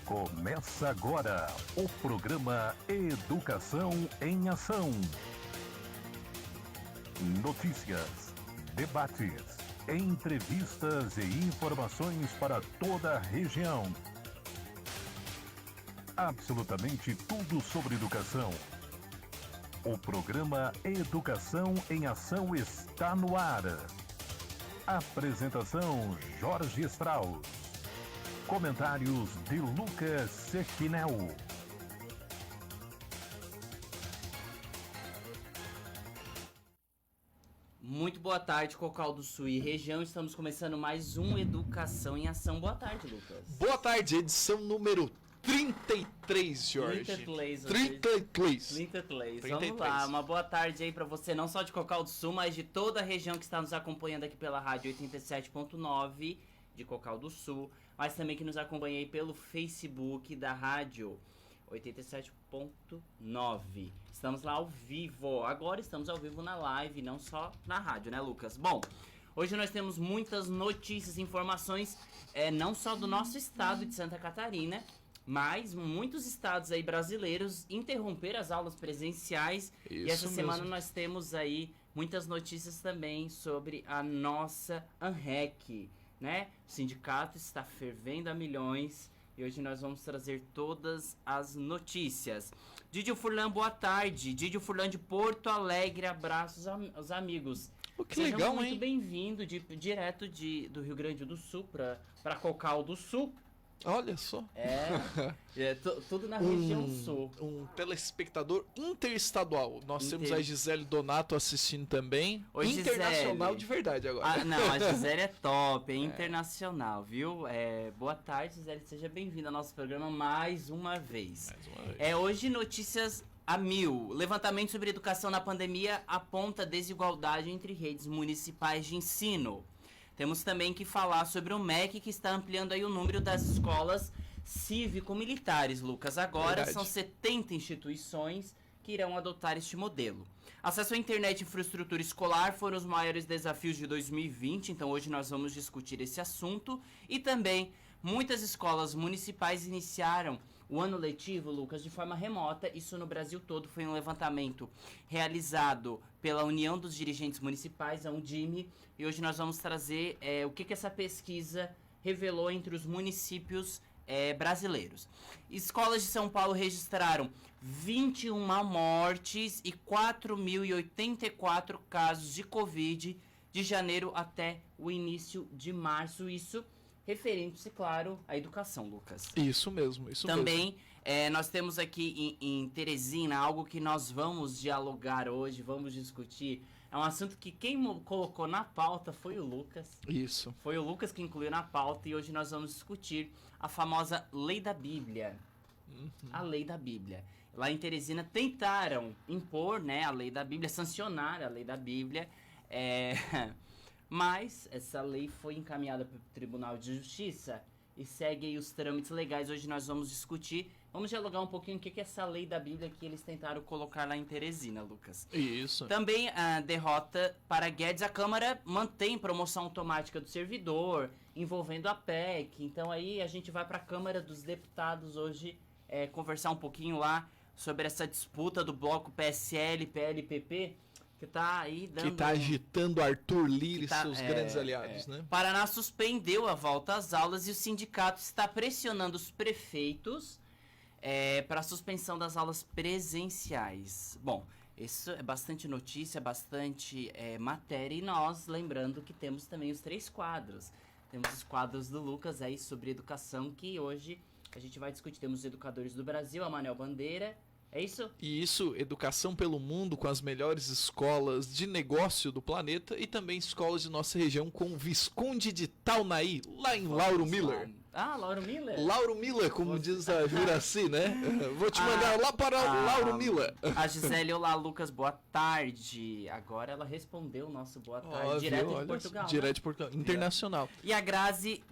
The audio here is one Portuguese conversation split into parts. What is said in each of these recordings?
Começa agora o programa Educação em Ação. Notícias, debates, entrevistas e informações para toda a região. Absolutamente tudo sobre educação. O programa Educação em Ação está no ar. Apresentação Jorge Strauss. Comentários de Lucas Sequinel. Muito boa tarde, Cocal do Sul e região. Estamos começando mais um Educação em Ação. Boa tarde, Lucas. Boa tarde, edição número 33, Jorge. 33. 33. Vamos lá, uma boa tarde aí pra você, não só de Cocal do Sul, mas de toda a região que está nos acompanhando aqui pela rádio 87.9 de Cocal do Sul, mas também que nos acompanha aí pelo Facebook da rádio 87.9. Estamos lá ao vivo. Agora estamos ao vivo na live, não só na rádio, né, Lucas? Bom, hoje nós temos muitas notícias e informações, não só do nosso estado de Santa Catarina, mas muitos estados aí brasileiros interromperam as aulas presenciais. E essa semana nós temos aí muitas notícias também sobre a nossa ANREC, né? O sindicato está fervendo a milhões e hoje nós vamos trazer todas as notícias. Didio Furlan, boa tarde. Didio Furlan de Porto Alegre, abraços aos amigos. Que Seja legal, muito hein? bem-vindo direto do Rio Grande do Sul para Cocal do Sul. Olha só. Tudo na região sul. Um telespectador interestadual. Nós temos Inter- a Gisele Donato assistindo também. Oi, Internacional Gisele. de verdade agora. Não, a Gisele é top, é internacional, viu? Boa tarde, Gisele, seja bem-vinda ao nosso programa mais uma vez. Hoje notícias a mil. Levantamento sobre educação na pandemia aponta desigualdade entre redes municipais de ensino. Temos também que falar sobre o MEC, que está ampliando aí o número das escolas cívico-militares, Lucas. Agora Verdade. são 70 instituições que irão adotar este modelo. Acesso à internet e infraestrutura escolar foram os maiores desafios de 2020, então hoje nós vamos discutir esse assunto. E também, muitas escolas municipais iniciaram o ano letivo, Lucas, de forma remota. Isso no Brasil todo foi um levantamento realizado pela União dos Dirigentes Municipais, a Undime, e hoje nós vamos trazer o que essa pesquisa revelou entre os municípios brasileiros. Escolas de São Paulo registraram 21 mortes e 4.084 casos de Covid de janeiro até o início de março, isso referente-se, claro, à educação, Lucas. Isso mesmo. Também nós temos aqui em Teresina algo que nós vamos dialogar hoje, vamos discutir. É um assunto que quem colocou na pauta foi o Lucas. Isso. Foi o Lucas que incluiu na pauta e hoje nós vamos discutir a famosa Lei da Bíblia. A Lei da Bíblia. Lá em Teresina tentaram impor, né, a Lei da Bíblia, sancionar a Lei da Bíblia, mas essa lei foi encaminhada para o Tribunal de Justiça e segue aí os trâmites legais. Hoje nós vamos discutir, vamos dialogar um pouquinho o que é essa lei da Bíblia que eles tentaram colocar lá em Teresina, Lucas. Isso. Também a derrota para Guedes, a Câmara mantém promoção automática do servidor, envolvendo a PEC. Então aí a gente vai para a Câmara dos Deputados hoje conversar um pouquinho lá sobre essa disputa do bloco PSL, PL e PP, que tá aí dando... Que tá agitando Arthur Lira e seus grandes aliados, né? Paraná suspendeu a volta às aulas e o sindicato está pressionando os prefeitos para a suspensão das aulas presenciais. Bom, isso é bastante notícia, bastante matéria, e nós lembrando que temos também os 3 quadros. Temos os quadros do Lucas aí sobre educação, que hoje a gente vai discutir. Temos os educadores do Brasil, a Manel Bandeira. É isso? E isso, educação pelo mundo com as melhores escolas de negócio do planeta e também escolas de nossa região com o Visconde de Taunaí, lá em Lauro Miller. Lauro Miller? Lauro Miller, como diz a Juraci, né? Vou te mandar lá para Lauro Miller. A Gisele, olá, Lucas, boa tarde. Agora ela respondeu o nosso boa tarde, direto de Portugal. Direto de Portugal, internacional. E a Grazi,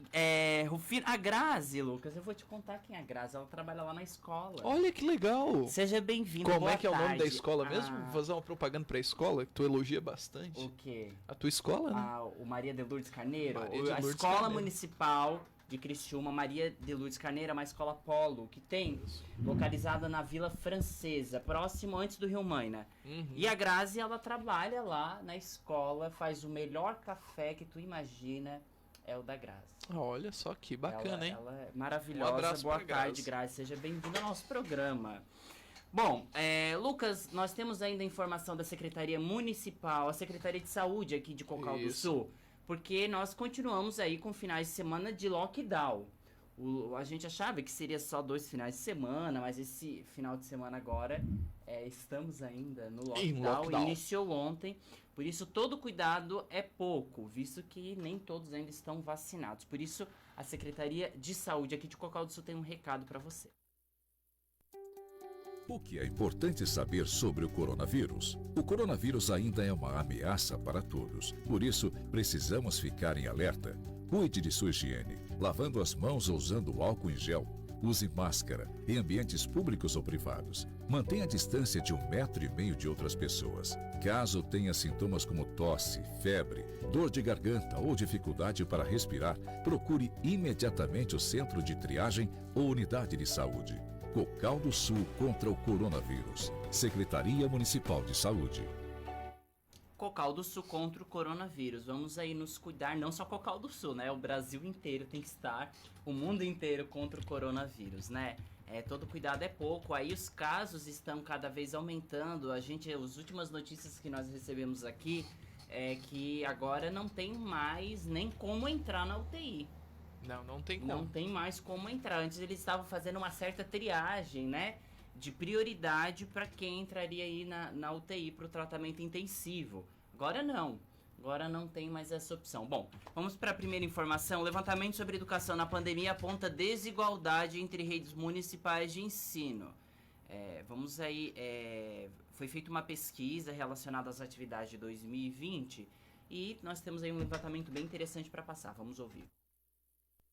Rufino, a Grazi, Lucas, eu vou te contar quem é a Grazi, ela trabalha lá na escola. Olha que legal. Seja bem-vindo, Como boa é que é o nome da escola mesmo? Ah. Vou fazer uma propaganda pra escola, que tu elogia bastante. O quê? A tua escola, né? O Maria de Lourdes Carneiro, Maria de a Lourdes Escola Carneiro. Municipal de Criciúma, Maria de Lourdes Carneiro, uma escola polo, que tem localizada na Vila Francesa, próximo antes do Rio Maina. E a Grazi, ela trabalha lá na escola, faz o melhor café que tu imagina, é o da Grazi. Olha só que bacana, hein? Ela é maravilhosa. Um abraço Boa pra tarde, Grazi. Grazi. Seja bem-vindo ao nosso programa. Bom, Lucas, nós temos ainda a informação da Secretaria Municipal, a Secretaria de Saúde aqui de Cocal do Sul, porque nós continuamos aí com finais de semana de lockdown. A gente achava que seria só 2 finais de semana, mas esse final de semana agora estamos ainda no lockdown. Iniciou ontem, por isso todo cuidado é pouco, visto que nem todos ainda estão vacinados. Por isso a Secretaria de Saúde aqui de Cocal do Sul tem um recado para você. O que é importante saber sobre o coronavírus? O coronavírus ainda é uma ameaça para todos. Por isso, precisamos ficar em alerta. Cuide de sua higiene, lavando as mãos ou usando álcool em gel. Use máscara em ambientes públicos ou privados. Mantenha a distância de 1,5 metro de outras pessoas. Caso tenha sintomas como tosse, febre, dor de garganta ou dificuldade para respirar, procure imediatamente o centro de triagem ou unidade de saúde. Cocal do Sul contra o coronavírus. Secretaria Municipal de Saúde. Cocal do Sul contra o coronavírus. Vamos aí nos cuidar, não só Cocal do Sul, né? O Brasil inteiro tem que estar, o mundo inteiro contra o coronavírus, né? Todo cuidado é pouco. Aí os casos estão cada vez aumentando. As últimas notícias que nós recebemos aqui é que agora não tem mais nem como entrar na UTI. Não tem como. Não tem mais como entrar. Antes eles estavam fazendo uma certa triagem, né? De prioridade para quem entraria aí na UTI para o tratamento intensivo. Agora não. Agora não tem mais essa opção. Bom, vamos para a primeira informação. O levantamento sobre educação na pandemia aponta desigualdade entre redes municipais de ensino. Vamos aí. Foi feita uma pesquisa relacionada às atividades de 2020 e nós temos aí um levantamento bem interessante para passar. Vamos ouvir.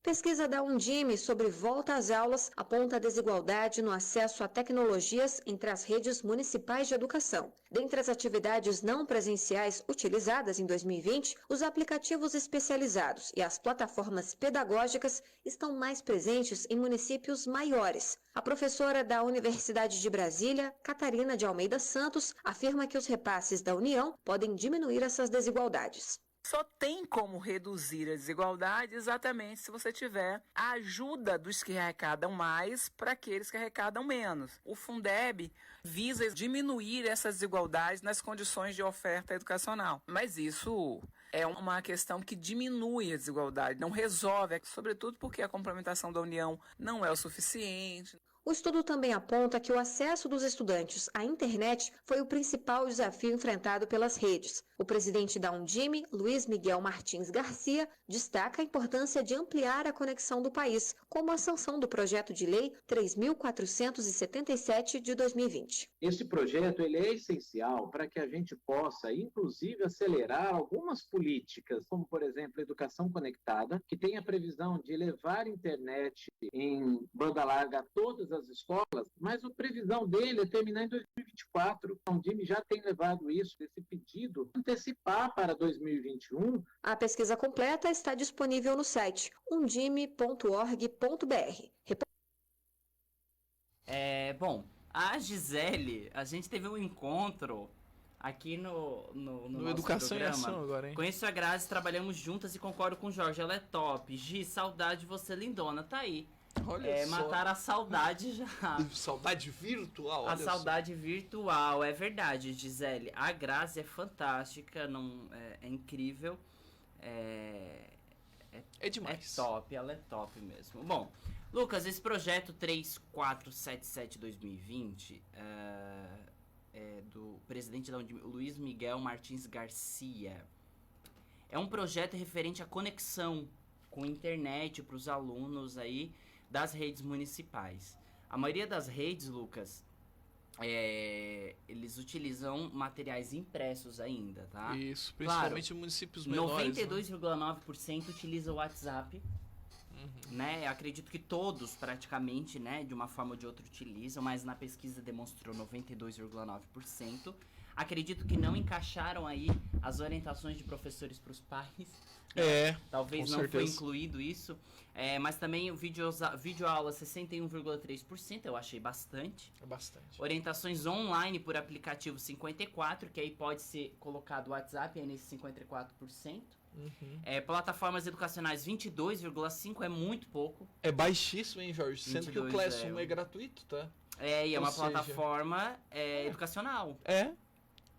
Pesquisa da Undime sobre volta às aulas aponta a desigualdade no acesso a tecnologias entre as redes municipais de educação. Dentre as atividades não presenciais utilizadas em 2020, os aplicativos especializados e as plataformas pedagógicas estão mais presentes em municípios maiores. A professora da Universidade de Brasília, Catarina de Almeida Santos, afirma que os repasses da União podem diminuir essas desigualdades. Só tem como reduzir a desigualdade exatamente se você tiver a ajuda dos que arrecadam mais para aqueles que arrecadam menos. O Fundeb visa diminuir essas desigualdades nas condições de oferta educacional. Mas isso é uma questão que diminui a desigualdade, não resolve, sobretudo porque a complementação da União não é o suficiente. O estudo também aponta que o acesso dos estudantes à internet foi o principal desafio enfrentado pelas redes. O presidente da Undime, Luiz Miguel Martins Garcia, destaca a importância de ampliar a conexão do país, como a sanção do projeto de lei 3.477 de 2020. Esse projeto ele é essencial para que a gente possa, inclusive, acelerar algumas políticas, como, por exemplo, a educação conectada, que tem a previsão de levar a internet em banda larga a todas as escolas, mas a previsão dele é terminar em 2024. A Undime já tem levado isso, esse pedido, antecipar para 2021. A pesquisa completa está disponível no site undime.org.br. Bom, a Gisele, a gente teve um encontro aqui no nosso Educação programa. e Ação agora, hein? Conheço a Grazi, trabalhamos juntas e concordo com o Jorge, ela é top. Gi, saudade de você, lindona, tá aí. Olha só. Mataram a saudade já. Saudade virtual, A olha saudade virtual, é verdade, Gisele. A Grazi é fantástica, é incrível. É demais. É top, ela é top mesmo. Bom, Lucas, esse projeto 3477-2020 do presidente da Undime, Luiz Miguel Martins Garcia. É um projeto referente à conexão com internet para os alunos aí das redes municipais. A maioria das redes, Lucas, eles utilizam materiais impressos ainda, tá? Isso, principalmente em municípios menores. 92,9% utiliza o WhatsApp. Né? Acredito que todos, praticamente, né, de uma forma ou de outra utilizam, mas na pesquisa demonstrou 92,9%. Acredito que não encaixaram aí as orientações de professores para os pais. Talvez com não certeza. foi incluído isso. Mas também o videoaula 61,3%, eu achei bastante. É bastante. Orientações online por aplicativo 54%, que aí pode ser colocado o WhatsApp aí nesse 54%. Plataformas educacionais 22,5% é muito pouco. É baixíssimo, hein, Jorge? Sendo que o 22 Classroom é gratuito, tá? E é Ou uma seja, plataforma educacional. É,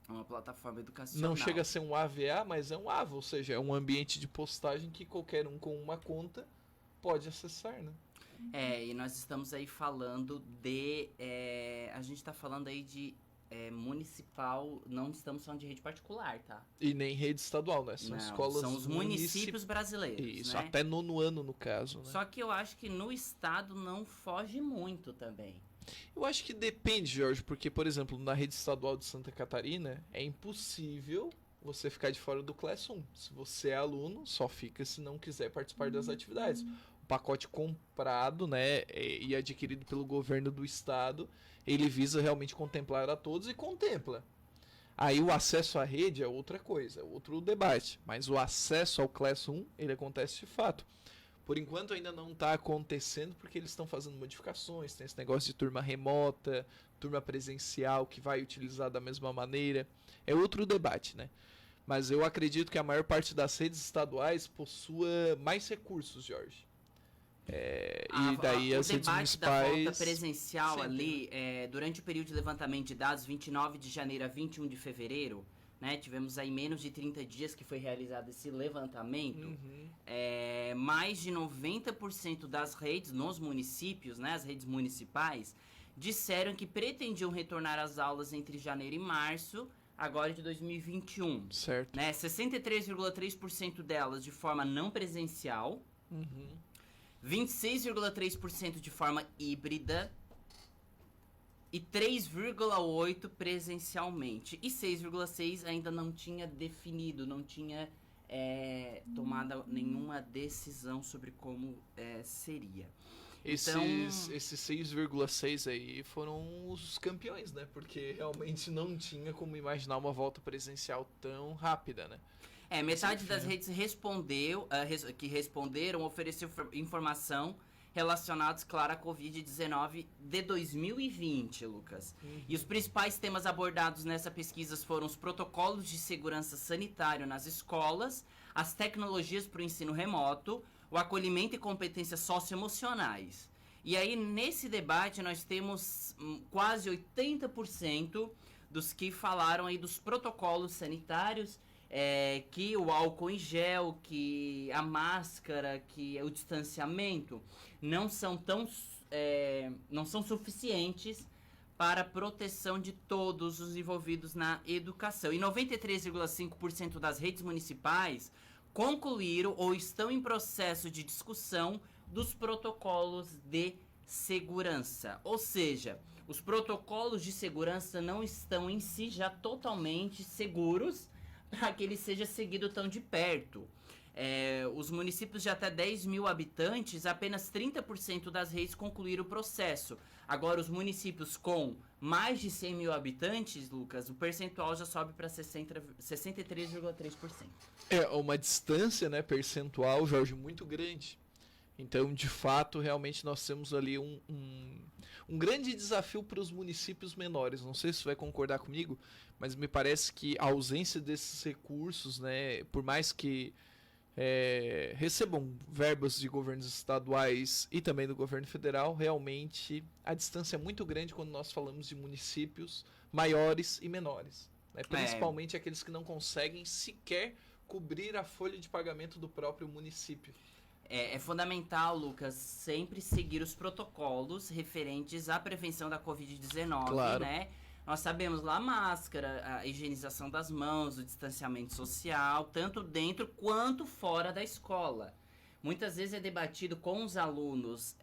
É uma plataforma educacional. não chega a ser um AVA, mas é um AVA, ou seja, é um ambiente de postagem que qualquer um com uma conta pode acessar, né? E nós estamos aí falando de... a gente está falando aí de municipal, não estamos falando de rede particular, tá? E nem rede estadual, né? São Não, escolas são os municípios brasileiros, Isso, né? até 9º ano, no caso, né? Só que eu acho que no estado não foge muito também. Eu acho que depende, Jorge, porque, por exemplo, na rede estadual de Santa Catarina, é impossível você ficar de fora do Class 1. Se você é aluno, só fica se não quiser participar das atividades. O pacote comprado, né, e adquirido pelo governo do estado, ele visa realmente contemplar a todos e contempla. Aí o acesso à rede é outra coisa, outro debate. Mas o acesso ao Class 1, ele acontece de fato. Por enquanto ainda não está acontecendo porque eles estão fazendo modificações, tem esse negócio de turma remota, turma presencial que vai utilizar da mesma maneira. É outro debate, né? Mas eu acredito que a maior parte das redes estaduais possua mais recursos, Jorge. E daí as redes municipais... O debate da volta presencial sempre, ali, durante o período de levantamento de dados, 29 de janeiro a 21 de fevereiro, né, tivemos aí menos de 30 dias que foi realizado esse levantamento, mais de 90% das redes nos municípios, né, as redes municipais, disseram que pretendiam retornar às aulas entre janeiro e março, agora de 2021. Certo. Né, 63,3% delas de forma não presencial, 26,3% de forma híbrida e 3,8% presencialmente. E 6,6% ainda não tinha definido, não tinha tomado nenhuma decisão sobre como seria. Esses 6,6 aí foram os campeões, né? Porque realmente não tinha como imaginar uma volta presencial tão rápida, né? Metade das redes que responderam ofereceu informação relacionados, claro, à Covid-19 de 2020, Lucas. E os principais temas abordados nessa pesquisa foram os protocolos de segurança sanitário nas escolas, as tecnologias para o ensino remoto, o acolhimento e competências socioemocionais. E aí, nesse debate, nós temos quase 80% dos que falaram aí dos protocolos sanitários, que o álcool em gel, que a máscara, que o distanciamento não são suficientes para a proteção de todos os envolvidos na educação. E 93,5% das redes municipais concluíram ou estão em processo de discussão dos protocolos de segurança. Ou seja, os protocolos de segurança não estão em si já totalmente seguros para que ele seja seguido tão de perto. Os municípios de até 10 mil habitantes, apenas 30% das redes concluíram o processo. Agora, os municípios com mais de 100 mil habitantes, Lucas, o percentual já sobe para 63,3%. É uma distância, né, percentual, Jorge, muito grande. Então, de fato, realmente nós temos ali um grande desafio para os municípios menores. Não sei se você vai concordar comigo, mas me parece que a ausência desses recursos, né, por mais que recebam verbas de governos estaduais e também do governo federal, realmente a distância é muito grande quando nós falamos de municípios maiores e menores, né, principalmente aqueles que não conseguem sequer cobrir a folha de pagamento do próprio município. É fundamental, Lucas, sempre seguir os protocolos referentes à prevenção da Covid-19, Claro. né? Nós sabemos lá a máscara, a higienização das mãos, o distanciamento social, tanto dentro quanto fora da escola. Muitas vezes é debatido com os alunos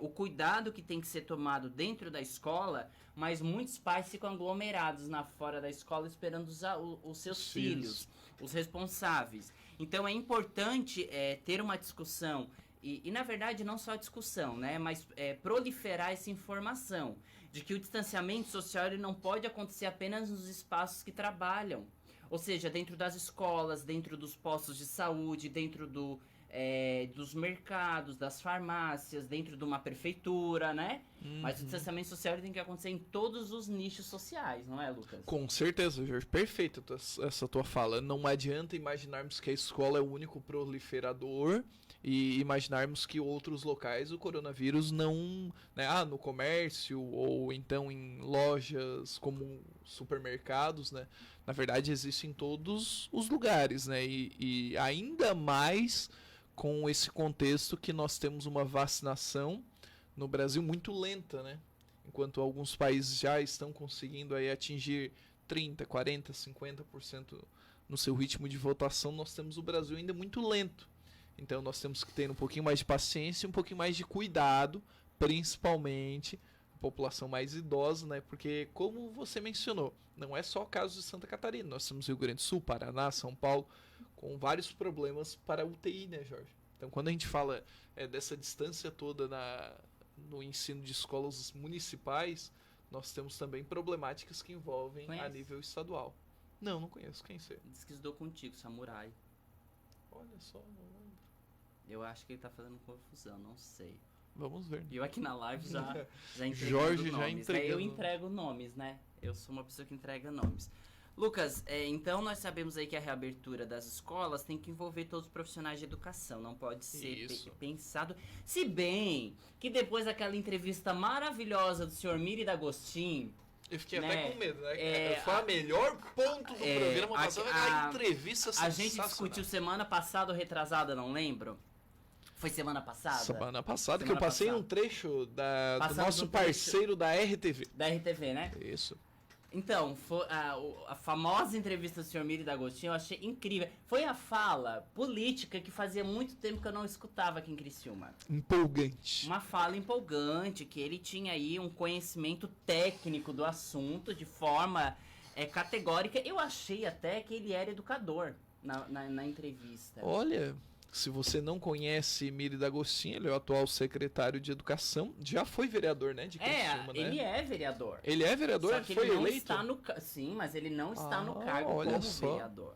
o cuidado que tem que ser tomado dentro da escola, mas muitos pais ficam aglomerados fora da escola esperando os seus filhos, os responsáveis. Então é importante ter uma discussão E na verdade não só a discussão, né, mas proliferar essa informação de que o distanciamento social ele não pode acontecer apenas nos espaços que trabalham, ou seja, dentro das escolas, dentro dos postos de saúde, dentro dos mercados, das farmácias, dentro de uma prefeitura, né? Mas o distanciamento social ele tem que acontecer em todos os nichos sociais, não é, Lucas? Com certeza, Jorge. Perfeito essa tua fala. Não adianta imaginarmos que a escola é o único proliferador e imaginarmos que outros locais o coronavírus não... Né, no comércio ou então em lojas como supermercados, né? Na verdade, existe em todos os lugares, né? E ainda mais com esse contexto que nós temos uma vacinação no Brasil muito lenta, né? Enquanto alguns países já estão conseguindo aí atingir 30, 40, 50% no seu ritmo de votação, nós temos o Brasil ainda muito lento. Então nós temos que ter um pouquinho mais de paciência e um pouquinho mais de cuidado, principalmente a população mais idosa, né? Porque, como você mencionou, não é só o caso de Santa Catarina, nós temos Rio Grande do Sul, Paraná, São Paulo, com vários problemas para a UTI, né, Jorge? Então, quando a gente fala dessa distância toda no ensino de escolas municipais, nós temos também problemáticas que envolvem a nível estadual. Não conheço. Quem sei? Diz que estudou contigo, Samurai. Olha só, não lembro. Eu acho que ele tá fazendo confusão, não sei. Vamos ver. E eu aqui na live já entregando Jorge nomes, já entregando. né? Eu entrego nomes, né? Eu sou uma pessoa que entrega nomes. Lucas, então nós sabemos aí que a reabertura das escolas tem que envolver todos os profissionais de educação, não pode ser pensado. Se bem que depois daquela entrevista maravilhosa do senhor Miri D'Agostin, eu fiquei até com medo, né? Foi a melhor ponto do programa passado, a entrevista sensacional. A gente discutiu semana passada ou retrasada, não lembro. Foi semana passada? Semana passada, que eu passei um trecho do nosso parceiro da RTV. Da RTV, né? Isso. Então, a famosa entrevista do Sr. Miri D'Agostin eu achei incrível. Foi a fala política que fazia muito tempo que eu não escutava aqui em Criciúma. Empolgante. Uma fala empolgante, que ele tinha aí um conhecimento técnico do assunto de forma categórica. Eu achei até que ele era educador na entrevista. Olha... Se você não conhece Miri D'Agostin, ele é o atual secretário de Educação. Já foi vereador, né? De Criciúma, ele né? é vereador. Ele é vereador? Só que foi ele não eleito? está Sim, mas ele não está no cargo olha como só. vereador.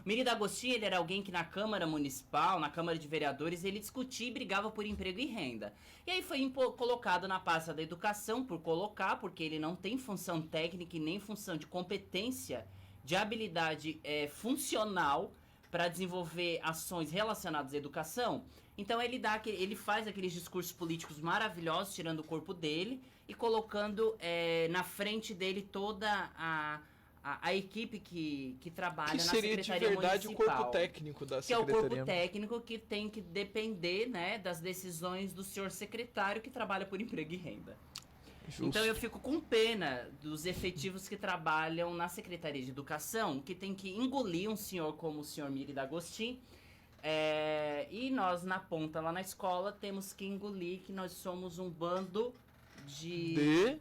Miri D'Agostin, ele era alguém que na Câmara Municipal, na Câmara de Vereadores, ele discutia e brigava por emprego e renda. E aí foi colocado na pasta da educação por colocar, porque ele não tem função técnica e nem função de competência, de habilidade funcional para desenvolver ações relacionadas à educação. Então ele faz aqueles discursos políticos maravilhosos, tirando o corpo dele e colocando na frente dele toda a equipe que trabalha na Secretaria Municipal. Que seria de verdade municipal, o corpo técnico da Secretaria. Que é o corpo técnico que tem que depender, né, das decisões do senhor secretário que trabalha por emprego e renda. Justo. Então eu fico com pena dos efetivos que trabalham na Secretaria de Educação, que tem que engolir um senhor como o senhor Miri D'Agostin, e nós na ponta lá na escola temos que engolir que nós somos um bando de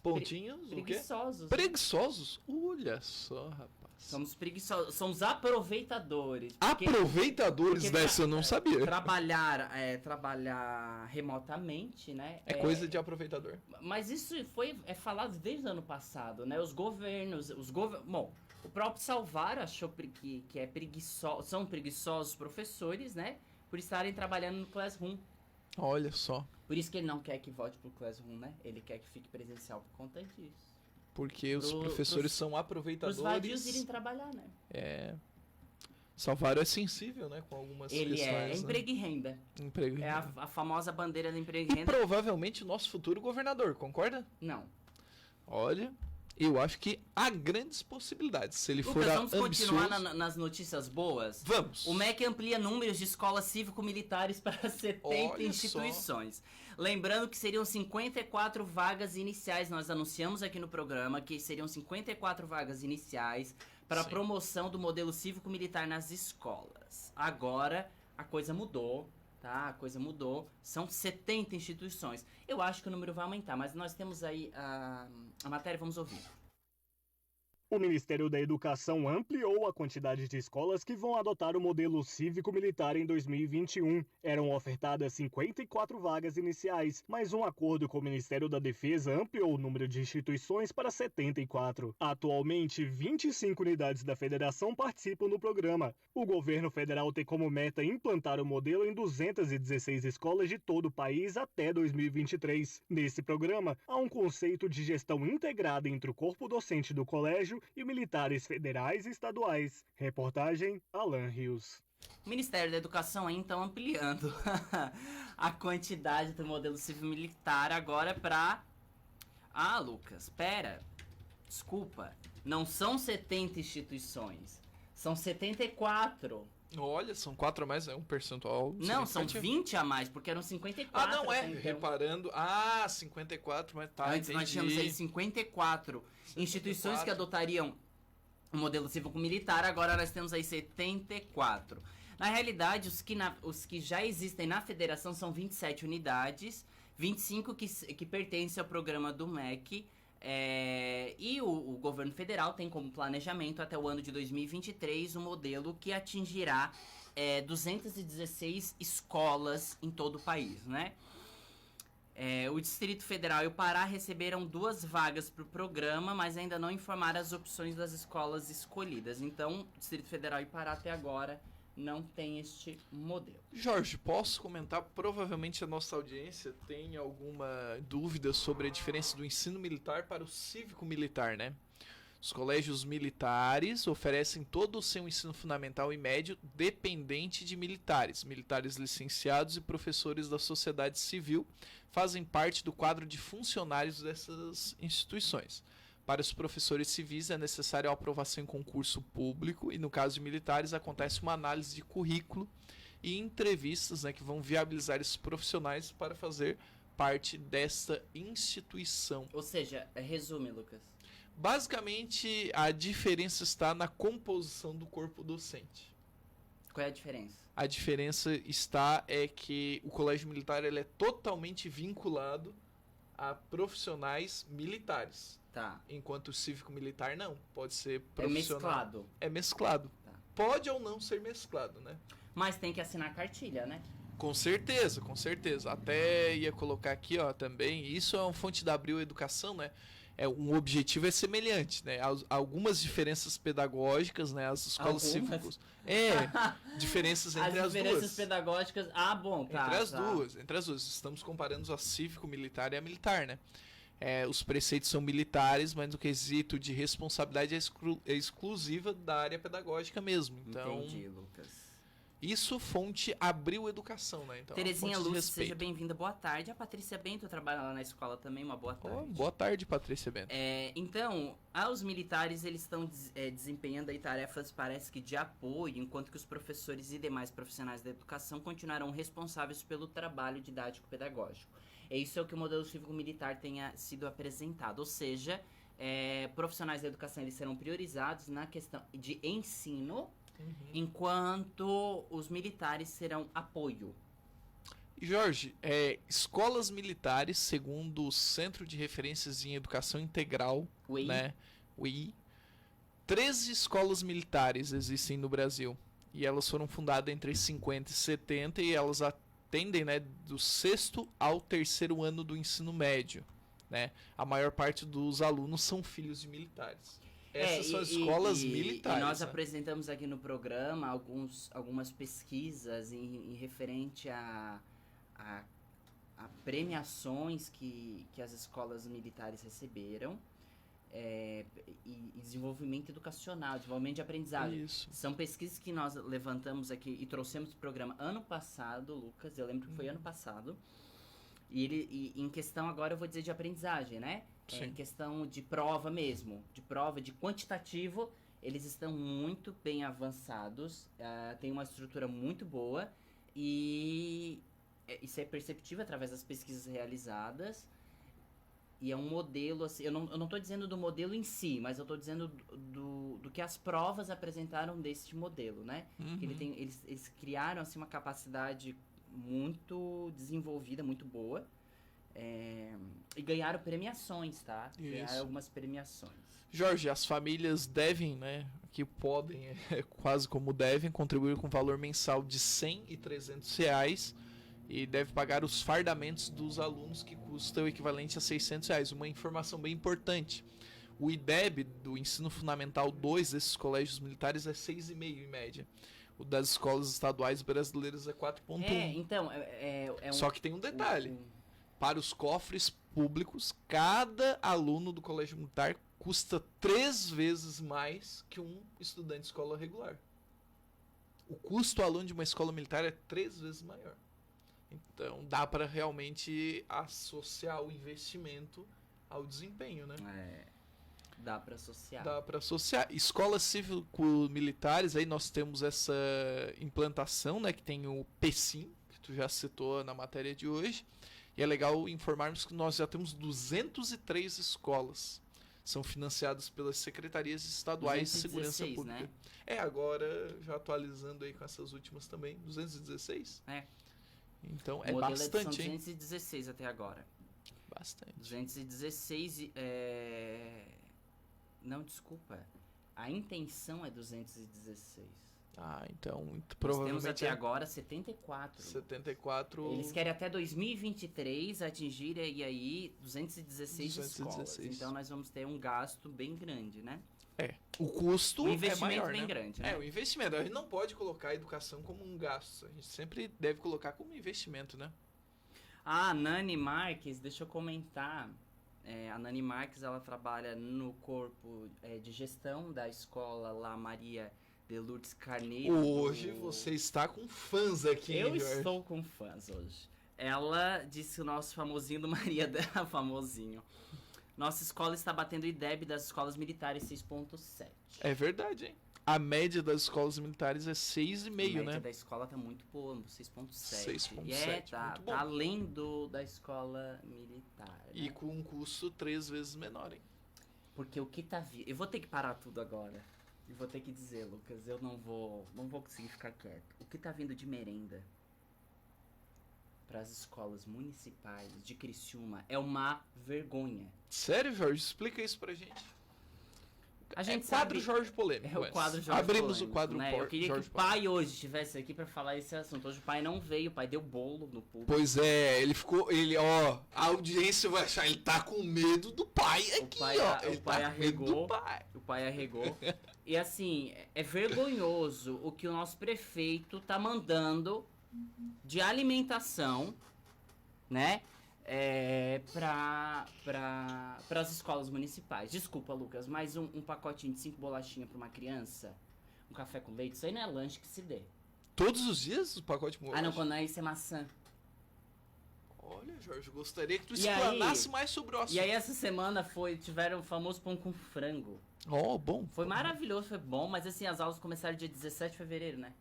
pontinhos? Preguiçosos. Preguiçosos? Olha só, rapaz. Somos preguiçosos, somos aproveitadores. Aproveitadores dessa eu não sabia. Trabalhar remotamente, né? É coisa de aproveitador. Mas isso é falado desde o ano passado, né? Os governos, bom, o próprio Salvar achou que são preguiçosos professores, né? Por estarem trabalhando no Classroom. Olha só. Por isso que ele não quer que volte pro Classroom, né? Ele quer que fique presencial por conta disso. Porque os professores são aproveitadores. Os vadios irem trabalhar, né? Salvador é sensível, né? Com algumas questões. Ele é emprego e renda. Emprego e renda. A famosa bandeira do emprego e renda. E provavelmente o nosso futuro governador, concorda? Não. Olha, eu acho que há grandes possibilidades. Se ele for vamos continuar nas notícias boas? Vamos. O MEC amplia números de escolas cívico-militares para 70 instituições. Só. Lembrando que seriam 54 vagas iniciais. Nós anunciamos aqui no programa que seriam 54 vagas iniciais para a promoção do modelo cívico-militar nas escolas. Agora, a coisa mudou, tá? A coisa mudou. São 70 instituições. Eu acho que o número vai aumentar, mas nós temos aí a matéria, vamos ouvir. O Ministério da Educação ampliou a quantidade de escolas que vão adotar o modelo cívico-militar em 2021. Eram ofertadas 54 vagas iniciais, mas um acordo com o Ministério da Defesa ampliou o número de instituições para 74. Atualmente, 25 unidades da federação participam do programa. O governo federal tem como meta implantar o modelo em 216 escolas de todo o país até 2023. Nesse programa, há um conceito de gestão integrada entre o corpo docente do colégio e militares federais e estaduais. Reportagem Alan Rios. O Ministério da Educação aí, então, ampliando a quantidade do modelo civil-militar agora para... Ah, Lucas, pera. Desculpa. Não são 70 instituições. São 74. Olha, são 4 a mais, é um percentual. Não, são 20 a mais, porque eram 54. Ah, não, é. Então. Reparando. 54, mas tá, Antes nós tínhamos aí 54 instituições que adotariam o modelo cívico-militar, agora nós temos aí 74. Na realidade, os que já existem na federação são 27 unidades, 25 que pertencem ao programa do MEC, e o governo federal tem como planejamento até o ano de 2023 um modelo que atingirá 216 escolas em todo o país, né? O Distrito Federal e o Pará receberam 2 vagas para o programa, mas ainda não informaram as opções das escolas escolhidas. Então, o Distrito Federal e Pará até agora não tem este modelo. Jorge, posso comentar? Provavelmente a nossa audiência tem alguma dúvida sobre a diferença do ensino militar para o cívico-militar, né? Os colégios militares oferecem todo o seu ensino fundamental e médio dependente de militares. Militares licenciados e professores da sociedade civil fazem parte do quadro de funcionários dessas instituições. Para os professores civis é necessária a aprovação em concurso público e, no caso de militares, acontece uma análise de currículo e entrevistas, né, que vão viabilizar esses profissionais para fazer parte desta instituição. Ou seja, resume, Lucas. Basicamente, a diferença está na composição do corpo docente. Qual é a diferença? A diferença está que o colégio militar ele é totalmente vinculado a profissionais militares. Tá. Enquanto o cívico-militar não. Pode ser profissional. É mesclado. É mesclado. Tá. Pode ou não ser mesclado, né? Mas tem que assinar cartilha, né? Com certeza, com certeza. Até ia colocar aqui, ó, também. Isso é uma fonte da Abril Educação, né? Um objetivo é semelhante, né? Algumas diferenças pedagógicas, né? As escolas cívicas. Diferenças entre as duas. As diferenças pedagógicas. Ah, bom, tá. Entre as duas. Estamos comparando a cívico-militar e a militar, né? Os preceitos são militares, mas no quesito de responsabilidade é exclusiva da área pedagógica mesmo. Então, entendi, Lucas. Isso fonte Abril Educação, né? Então, Terezinha Lúcia, seja bem-vinda, boa tarde. A Patrícia Bento trabalha lá na escola também, uma boa tarde. Boa tarde, Patrícia Bento. Então, os militares eles estão desempenhando aí tarefas, parece que de apoio, enquanto que os professores e demais profissionais da educação continuarão responsáveis pelo trabalho didático-pedagógico. Isso é o que o modelo cívico-militar tenha sido apresentado, ou seja, profissionais da educação eles serão priorizados na questão de ensino, enquanto os militares serão apoio. Jorge, escolas militares, segundo o Centro de Referências em Educação Integral, né, UI, 13 escolas militares existem no Brasil. E elas foram fundadas entre 50 e 70 e elas atendem, né, do 6º ao 3º ano do ensino médio. Né? A maior parte dos alunos são filhos de militares. Essas são as escolas militares. E nós apresentamos aqui no programa algumas pesquisas em referente a premiações que as escolas militares receberam e desenvolvimento educacional, desenvolvimento de aprendizagem. Isso. São pesquisas que nós levantamos aqui e trouxemos para o programa ano passado, Lucas, eu lembro que foi ano passado. E em questão agora eu vou dizer de aprendizagem, né? Em questão de prova mesmo, de quantitativo, eles estão muito bem avançados, tem uma estrutura muito boa e isso é perceptível através das pesquisas realizadas e é um modelo, assim, eu não estou dizendo do modelo em si, mas eu estou dizendo do que as provas apresentaram deste modelo, né? Que eles criaram assim, uma capacidade muito desenvolvida, muito boa. E ganharam premiações, tá? Isso. Ganharam algumas premiações. Jorge, as famílias devem, né, que podem, quase como devem, contribuir com valor mensal de R$100 e R$300 e deve pagar os fardamentos dos alunos, que custa o equivalente a R$600. Uma informação bem importante. O IDEB do Ensino Fundamental 2 desses colégios militares é 6,5 em média. O das escolas estaduais brasileiras é 4,1. Então, Só que tem um detalhe. Para os cofres públicos, cada aluno do colégio militar custa 3 vezes mais que um estudante de escola regular. O custo aluno de uma escola militar é 3 vezes maior. Então, dá para realmente associar o investimento ao desempenho, né? Dá para associar. Dá para associar. Escolas cívico-militares, aí nós temos essa implantação, né? Que tem o PSIM, que tu já citou na matéria de hoje. E é legal informarmos que nós já temos 203 escolas. São financiadas pelas secretarias estaduais de segurança pública. Né? Agora, já atualizando aí com essas últimas também, 216? Então, é bastante, hein? 216 até agora. Bastante. 216 Não, desculpa. A intenção é 216. Então, provavelmente... Nós temos até agora 74. 74... Eles querem até 2023 atingir e aí 216 escolas. Então, nós vamos ter um gasto bem grande, né? O custo investimento é maior, bem né? grande, né? O investimento. A gente não pode colocar a educação como um gasto. A gente sempre deve colocar como investimento, né? A Nani Marques, deixa eu comentar. A Nani Marques, ela trabalha no corpo de gestão da escola lá Maria de Lourdes Carneiro. Hoje você está com fãs aqui, Eu Jorge. estou com fãs hoje. Ela disse o nosso famosinho do Maria dela, famosinho. Nossa escola está batendo o IDEB das escolas militares 6,7. É verdade, hein? A média das escolas militares é 6,5, né? A média da escola tá muito boa, 6,7. 6,7, tá, muito bom. tá além da escola militar. E né? com um custo 3 vezes menor, hein? Porque o que tá vindo... Eu vou ter que parar tudo agora. E vou ter que dizer, Lucas, eu não vou conseguir ficar quieto. O que tá vindo de merenda para as escolas municipais de Criciúma é uma vergonha. Sério, Jorge? Explica isso pra gente. A gente quadro sabe... Jorge Polêmico. É o quadro Jorge Abrimos Polêmico, o quadro né? Eu queria Jorge que o pai hoje estivesse aqui para falar esse assunto. Hoje o pai não veio, o pai deu bolo no público. Pois é, ele ficou... a audiência vai achar, ele tá com medo do pai aqui, O pai arregou. O pai arregou. E assim, é vergonhoso o que o nosso prefeito tá mandando de alimentação, né? Para as escolas municipais. Desculpa, Lucas, mas um pacotinho de 5 bolachinhas para uma criança, um café com leite, isso aí não é lanche que se dê. Todos os dias o pacote de bolacha? Ah, não, quando é isso é maçã. Olha, Jorge, gostaria que tu explanasse mais sobre o assunto. E aí essa semana tiveram o famoso pão com frango. Bom. Foi maravilhoso, foi bom, mas assim, as aulas começaram dia 17 de fevereiro, né?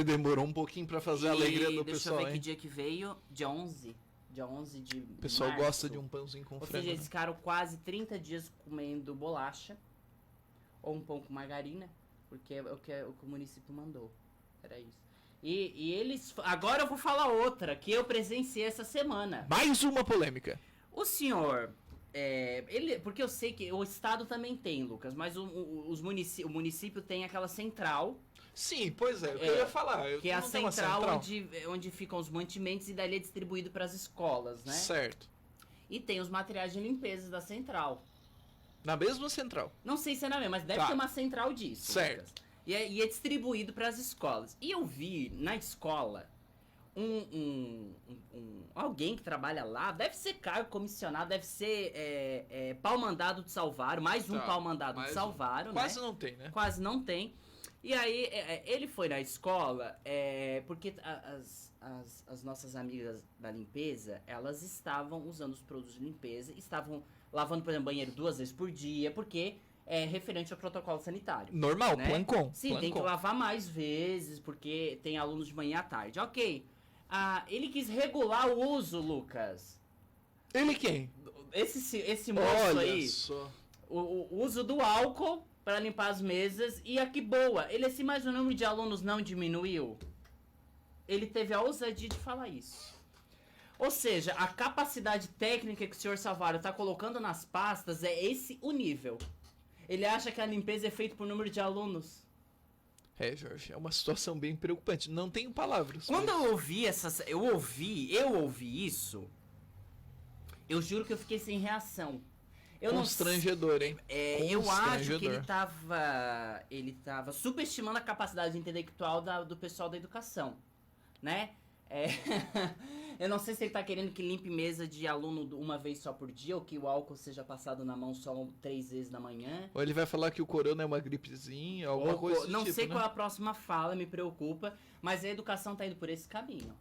Demorou um pouquinho pra fazer a alegria do pessoal, Deixa eu ver hein? que dia que veio, dia 11. Dia 11 de O pessoal março. gosta de um pãozinho com frango. Ou seja, eles né? ficaram quase 30 dias comendo bolacha ou um pão com margarina, porque é o que o município mandou. Era isso. E eles... Agora eu vou falar outra, que eu presenciei essa semana. Mais uma polêmica. O senhor... porque eu sei que o estado também tem, Lucas, mas o município tem aquela central... Sim, pois é, o que eu ia falar. Que é a central onde ficam os mantimentos e dali é distribuído para as escolas, né? Certo. E tem os materiais de limpeza da central. Na mesma central. Não sei se é na mesma, mas deve ter uma central disso. Certo. Lucas. E é distribuído para as escolas. E eu vi na escola alguém que trabalha lá, deve ser cargo comissionado, deve ser pau-mandado de Salvaro, mais um pau-mandado de Salvaro, né? Quase não tem, né? Quase não tem. E aí, ele foi na escola, porque as nossas amigas da limpeza, elas estavam usando os produtos de limpeza, estavam lavando, por exemplo, banheiro 2 vezes por dia, porque é referente ao protocolo sanitário. Normal, né? Plancon. Sim, tem que lavar mais vezes, porque tem alunos de manhã e à tarde. Ok. Ele quis regular o uso, Lucas. Ele quem? Esse moço Olha aí. Só. O uso do álcool para limpar as mesas. E que boa, ele assim, mas o número de alunos não diminuiu? Ele teve a ousadia de falar isso. Ou seja, a capacidade técnica que o senhor Salvaro tá colocando nas pastas é esse o nível. Ele acha que a limpeza é feita por número de alunos. Jorge, é uma situação bem preocupante. Não tenho palavras. Quando eu ouvi isso, eu juro que eu fiquei sem reação. Constrangedor, hein? Eu acho que ele tava subestimando a capacidade intelectual do pessoal da educação, né? Eu não sei se ele tá querendo que limpe mesa de aluno uma vez só por dia, ou que o álcool seja passado na mão só 3 vezes na manhã. Ou ele vai falar que o corona é uma gripezinha, alguma coisa do Não tipo, sei né? qual é a próxima fala, me preocupa, mas a educação tá indo por esse caminho.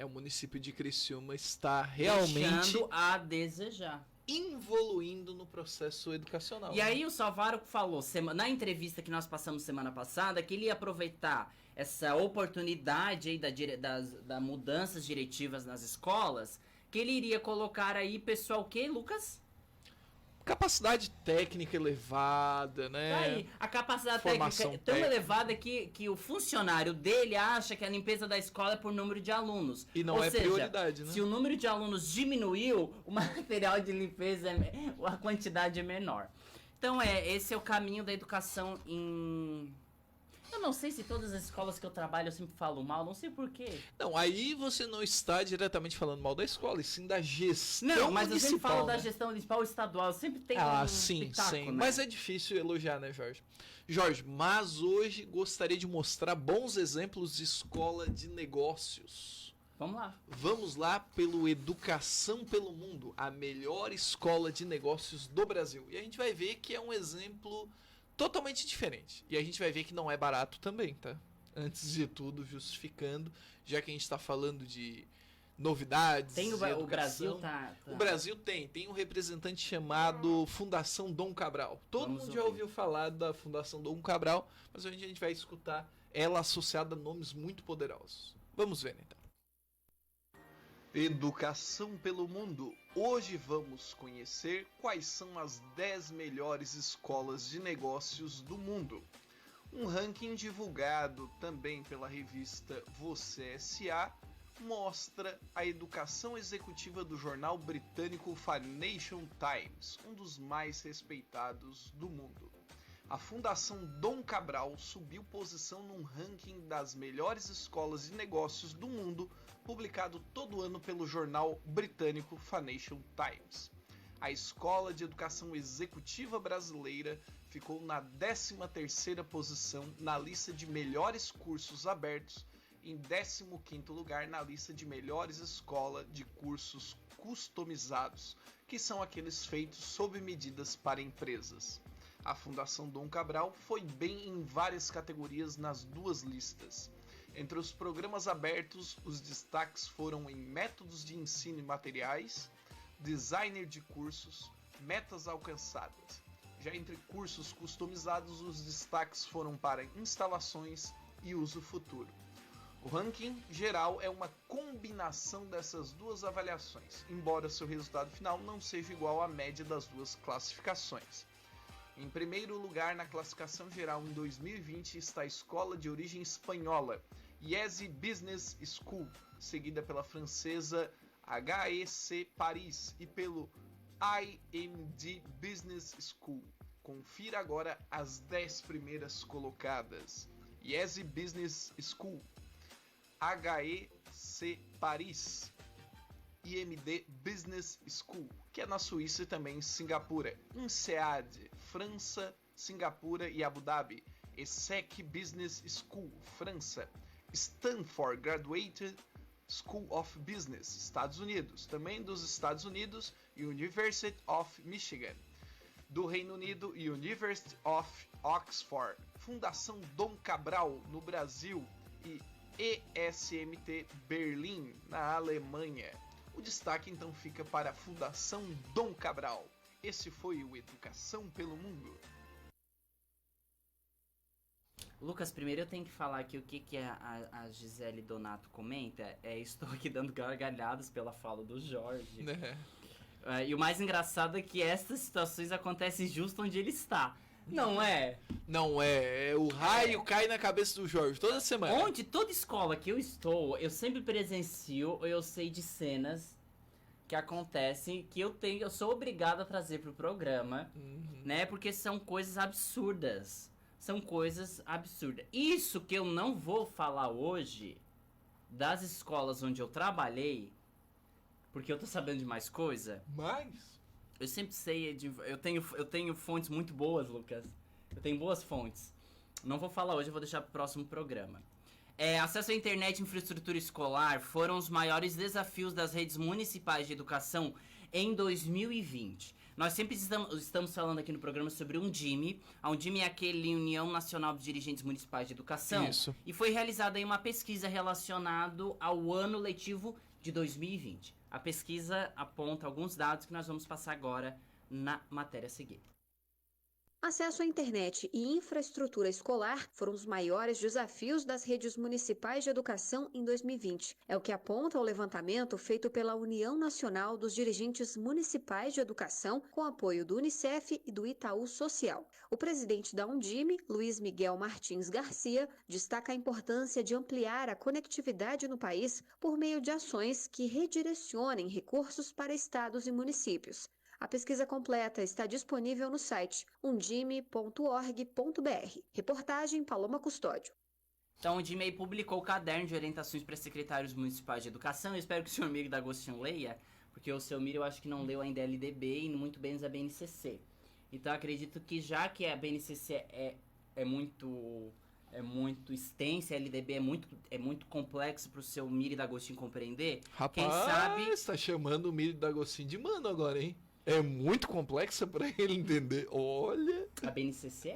O município de Criciúma está realmente deixando a desejar. Evoluindo no processo educacional. E aí o Salvaro falou, na entrevista que nós passamos semana passada, que ele ia aproveitar essa oportunidade aí das mudanças diretivas nas escolas, que ele iria colocar aí pessoal o quê, Lucas? Capacidade técnica elevada, né? Aí, a capacidade Formação técnica é tão técnica. elevada que o funcionário dele acha que a limpeza da escola é por número de alunos. E não Ou é seja, prioridade, né? Se o número de alunos diminuiu, o material de limpeza, a quantidade é menor. Então, esse é o caminho da educação em... Eu não sei se todas as escolas que eu trabalho eu sempre falo mal, não sei porquê. Não, aí você não está diretamente falando mal da escola, e sim da gestão Não, mas eu sempre municipal, falo né? da gestão municipal e estadual, eu sempre tenho Sim, pitaco, sim. né? Mas é difícil elogiar, né, Jorge? Jorge, mas hoje gostaria de mostrar bons exemplos de escola de negócios. Vamos lá. Vamos lá pelo Educação pelo Mundo, a melhor escola de negócios do Brasil. E a gente vai ver que é um exemplo totalmente diferente. E a gente vai ver que não é barato também, tá? Antes de tudo, justificando, já que a gente está falando de novidades. Tem de o educação. Brasil tá... O Brasil tem um representante chamado Fundação Dom Cabral. Todo mundo já ouviu falar da Fundação Dom Cabral, mas hoje a gente vai escutar ela associada a nomes muito poderosos. Vamos ver, então. Educação pelo Mundo. Hoje vamos conhecer quais são as 10 melhores escolas de negócios do mundo. Um ranking divulgado também pela revista Você S.A. mostra a educação executiva do jornal britânico Financial Times, um dos mais respeitados do mundo. A Fundação Dom Cabral subiu posição num ranking das melhores escolas de negócios do mundo, publicado todo ano pelo jornal britânico Financial Times. A Escola de Educação Executiva Brasileira ficou na 13ª posição na lista de melhores cursos abertos, em 15º lugar na lista de melhores escola de cursos customizados, que são aqueles feitos sob medidas para empresas. A Fundação Dom Cabral foi bem em várias categorias nas duas listas. Entre os programas abertos, os destaques foram em métodos de ensino e materiais, designer de cursos, metas alcançadas. Já entre cursos customizados, os destaques foram para instalações e uso futuro. O ranking geral é uma combinação dessas duas avaliações, embora seu resultado final não seja igual à média das duas classificações. Em primeiro lugar na classificação geral em 2020 está a escola de origem espanhola, IESE Business School, seguida pela francesa HEC Paris e pelo IMD Business School. Confira agora as 10 primeiras colocadas. IESE Business School, HEC Paris, IMD Business School, que é na Suíça e também em Singapura. INSEAD, França, Singapura e Abu Dhabi. ESSEC Business School, França. Stanford Graduate School of Business, Estados Unidos. Também dos Estados Unidos, University of Michigan. Do Reino Unido, University of Oxford. Fundação Dom Cabral, no Brasil. E ESMT Berlim, na Alemanha. O destaque então fica para a Fundação Dom Cabral. Esse foi o Educação pelo Mundo. Lucas, primeiro eu tenho que falar aqui o que a Gisele Donato comenta. Estou aqui dando gargalhadas pela fala do Jorge. E o mais engraçado é que estas situações acontecem justo onde ele está, Não é? Não é, o raio cai na cabeça do Jorge toda semana. Onde toda escola que eu estou, eu sempre presencio, eu sei de cenas que acontecem que eu sou obrigado a trazer pro programa, né? Porque são coisas absurdas. São coisas absurdas. Isso que eu não vou falar hoje das escolas onde eu trabalhei, porque eu tô sabendo de mais coisa. Mas Eu sempre sei, eu tenho fontes muito boas, Lucas. Eu tenho boas fontes. Não vou falar hoje, eu vou deixar pro próximo programa. Acesso à internet e infraestrutura escolar foram os maiores desafios das redes municipais de educação em 2020. Nós sempre estamos falando aqui no programa sobre a Undime. A Undime é aquele União Nacional de Dirigentes Municipais de Educação. Isso. E foi realizada aí uma pesquisa relacionada ao ano letivo de 2020. A pesquisa aponta alguns dados que nós vamos passar agora na matéria a seguir. Acesso à internet e infraestrutura escolar foram os maiores desafios das redes municipais de educação em 2020. É o que aponta o levantamento feito pela União Nacional dos Dirigentes Municipais de Educação, com apoio do Unicef e do Itaú Social. O presidente da Undime, Luiz Miguel Martins Garcia, destaca a importância de ampliar a conectividade no país por meio de ações que redirecionem recursos para estados e municípios. A pesquisa completa está disponível no site undime.org.br. Reportagem Paloma Custódio. Então, o DIMEI publicou o caderno de orientações para secretários municipais de educação. Eu espero que o senhor Miro D'Agostinho leia, porque o seu Miro eu acho que não leu ainda a LDB e muito menos a BNCC. Então, acredito que já que a BNCC é muito extensa, a LDB é muito complexo para o seu Miro D'Agostinho compreender, rapaz, quem sabe... tá chamando o Miro D'Agostinho de mano agora, hein? É muito complexa pra ele entender. Olha. A BNCC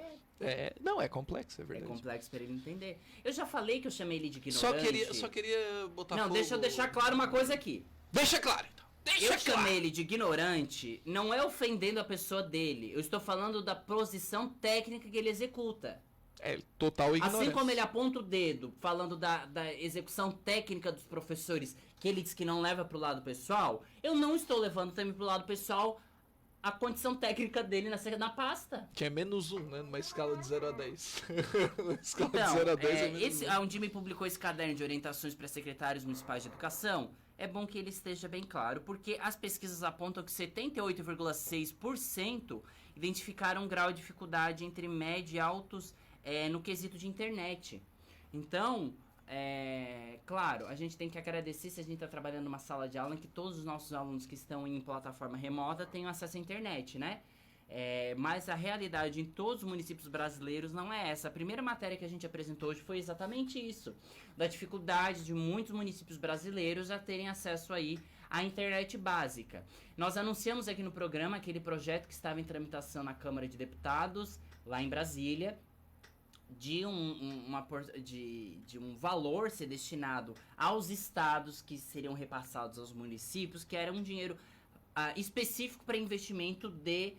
não, é complexo, é é verdade. complexo para ele entender. Eu já falei que eu chamei ele de ignorante. Só queria botar Não, fogo. deixa eu deixar claro uma coisa aqui. Deixa claro, então. Eu chamei ele de ignorante, não é ofendendo a pessoa dele. Eu estou falando da posição técnica que ele executa. É total ignorância. Assim como ele aponta o dedo, falando da execução técnica dos professores, que ele diz que não leva pro lado pessoal, eu não estou levando também pro lado pessoal a condição técnica dele na pasta. Que é -1, né? Numa escala de 0 a 10. Numa escala Então, de 0 a 10 é -1. a Undime publicou esse caderno de orientações para secretários municipais de educação. É bom que ele esteja bem claro, porque as pesquisas apontam que 78,6% identificaram um grau de dificuldade entre médio e altos no quesito de internet. Então, claro, a gente tem que agradecer se a gente está trabalhando numa sala de aula em que todos os nossos alunos que estão em plataforma remota tenham acesso à internet, né? Mas a realidade em todos os municípios brasileiros não é essa. A primeira matéria que a gente apresentou hoje foi exatamente isso, da dificuldade de muitos municípios brasileiros a terem acesso aí à internet básica. Nós anunciamos aqui no programa aquele projeto que estava em tramitação na Câmara de Deputados, lá em Brasília, de um valor ser destinado aos estados que seriam repassados aos municípios, que era um dinheiro específico para investimento de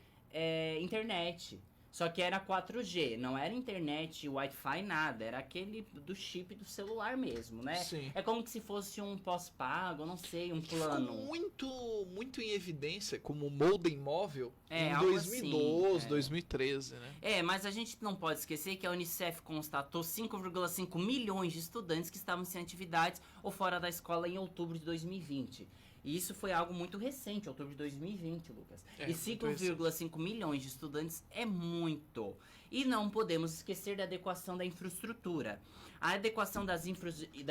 internet. Só que era 4G, não era internet, Wi-Fi, nada. Era aquele do chip do celular mesmo, né? Sim. É como que se fosse um pós-pago, não sei, um plano. Ficou muito em evidência como modem móvel em algo 2012, assim, 2013, né? Mas a gente não pode esquecer que a Unicef constatou 5,5 milhões de estudantes que estavam sem atividades ou fora da escola em outubro de 2020. E isso foi algo muito recente, outubro de 2020, Lucas. E 5,5 milhões de estudantes é muito. E não podemos esquecer da adequação da infraestrutura. A adequação da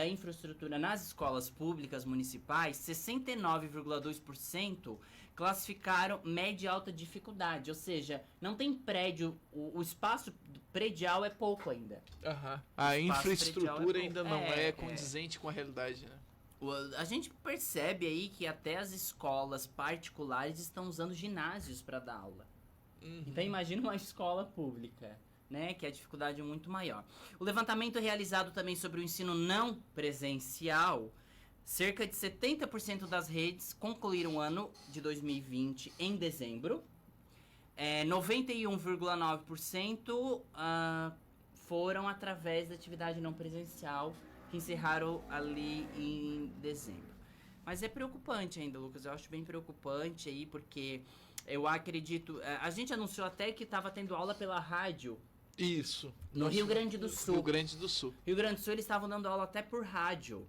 infraestrutura nas escolas públicas municipais, 69,2% classificaram média e alta dificuldade. Ou seja, não tem prédio, o espaço predial é pouco ainda. A infraestrutura ainda não é condizente com a realidade, né? A gente percebe aí que até as escolas particulares estão usando ginásios para dar aula. Então imagina uma escola pública, né, que a dificuldade é muito maior. O levantamento realizado também sobre o ensino não presencial, cerca de 70% das redes concluíram o ano de 2020 em dezembro. 91,9% foram através da atividade não presencial, que encerraram ali em dezembro. Mas é preocupante ainda, Lucas. Eu acho bem preocupante aí, porque Eu acredito... A gente anunciou até que estava tendo aula pela rádio. Isso. No Rio Grande do Sul. Rio Grande do Sul. Rio Grande do Sul, eles estavam dando aula até por rádio.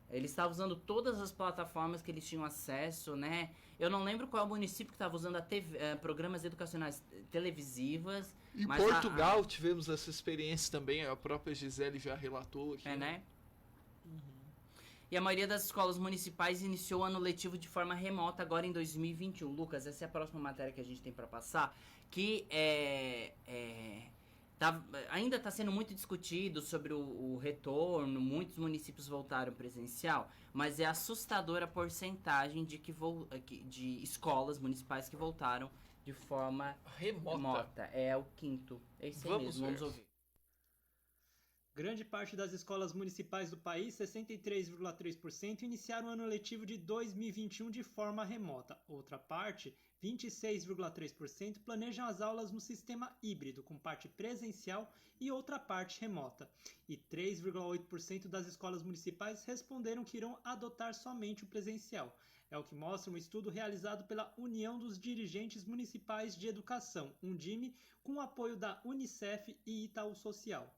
Eles estavam usando todas as plataformas que eles tinham acesso, né? Eu não lembro qual é o município que estava usando programas educacionais televisivas. Em mas Portugal tivemos essa experiência também, a própria Gisele já relatou aqui. né? E a maioria das escolas municipais iniciou o ano letivo de forma remota agora em 2021. Lucas, essa é a próxima matéria que a gente tem para passar, que ainda está sendo muito discutido sobre o retorno. Muitos municípios voltaram presencial, mas é assustadora a porcentagem de escolas municipais que voltaram de forma remota. É o quinto. Esse aí mesmo, vamos ouvir. Grande parte das escolas municipais do país, 63,3%, iniciaram o ano letivo de 2021 de forma remota. Outra parte, 26,3%, planejam as aulas no sistema híbrido, com parte presencial e outra parte remota. E 3,8% das escolas municipais responderam que irão adotar somente o presencial. É o que mostra um estudo realizado pela União dos Dirigentes Municipais de Educação, Undime, com o apoio da Unicef e Itaú Social.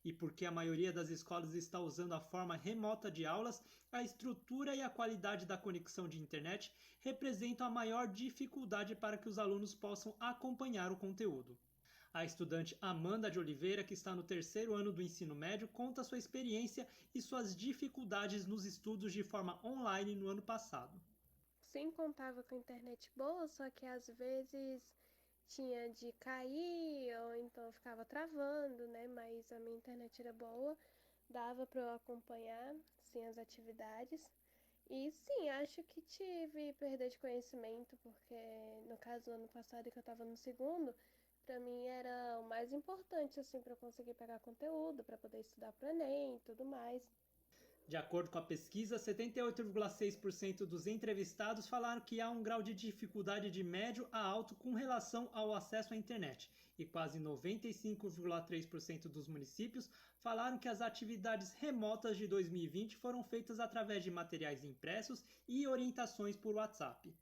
E porque a maioria das escolas está usando a forma remota de aulas, a estrutura e a qualidade da conexão de internet representam a maior dificuldade para que os alunos possam acompanhar o conteúdo. A estudante Amanda de Oliveira, que está no 3º ano do ensino médio, conta sua experiência e suas dificuldades nos estudos de forma online no ano passado. Sim, contava com internet boa, só que às vezes tinha de cair ou então ficava travando, né? Mas a minha internet era boa, dava para eu acompanhar, sim, as atividades. E sim, acho que tive perda de conhecimento, porque no caso do ano passado que eu estava no 2º, para mim era o mais importante, assim, para eu conseguir pegar conteúdo, para poder estudar para o Enem e tudo mais. De acordo com a pesquisa, 78,6% dos entrevistados falaram que há um grau de dificuldade de médio a alto com relação ao acesso à internet. E quase 95,3% dos municípios falaram que as atividades remotas de 2020 foram feitas através de materiais impressos e orientações por WhatsApp.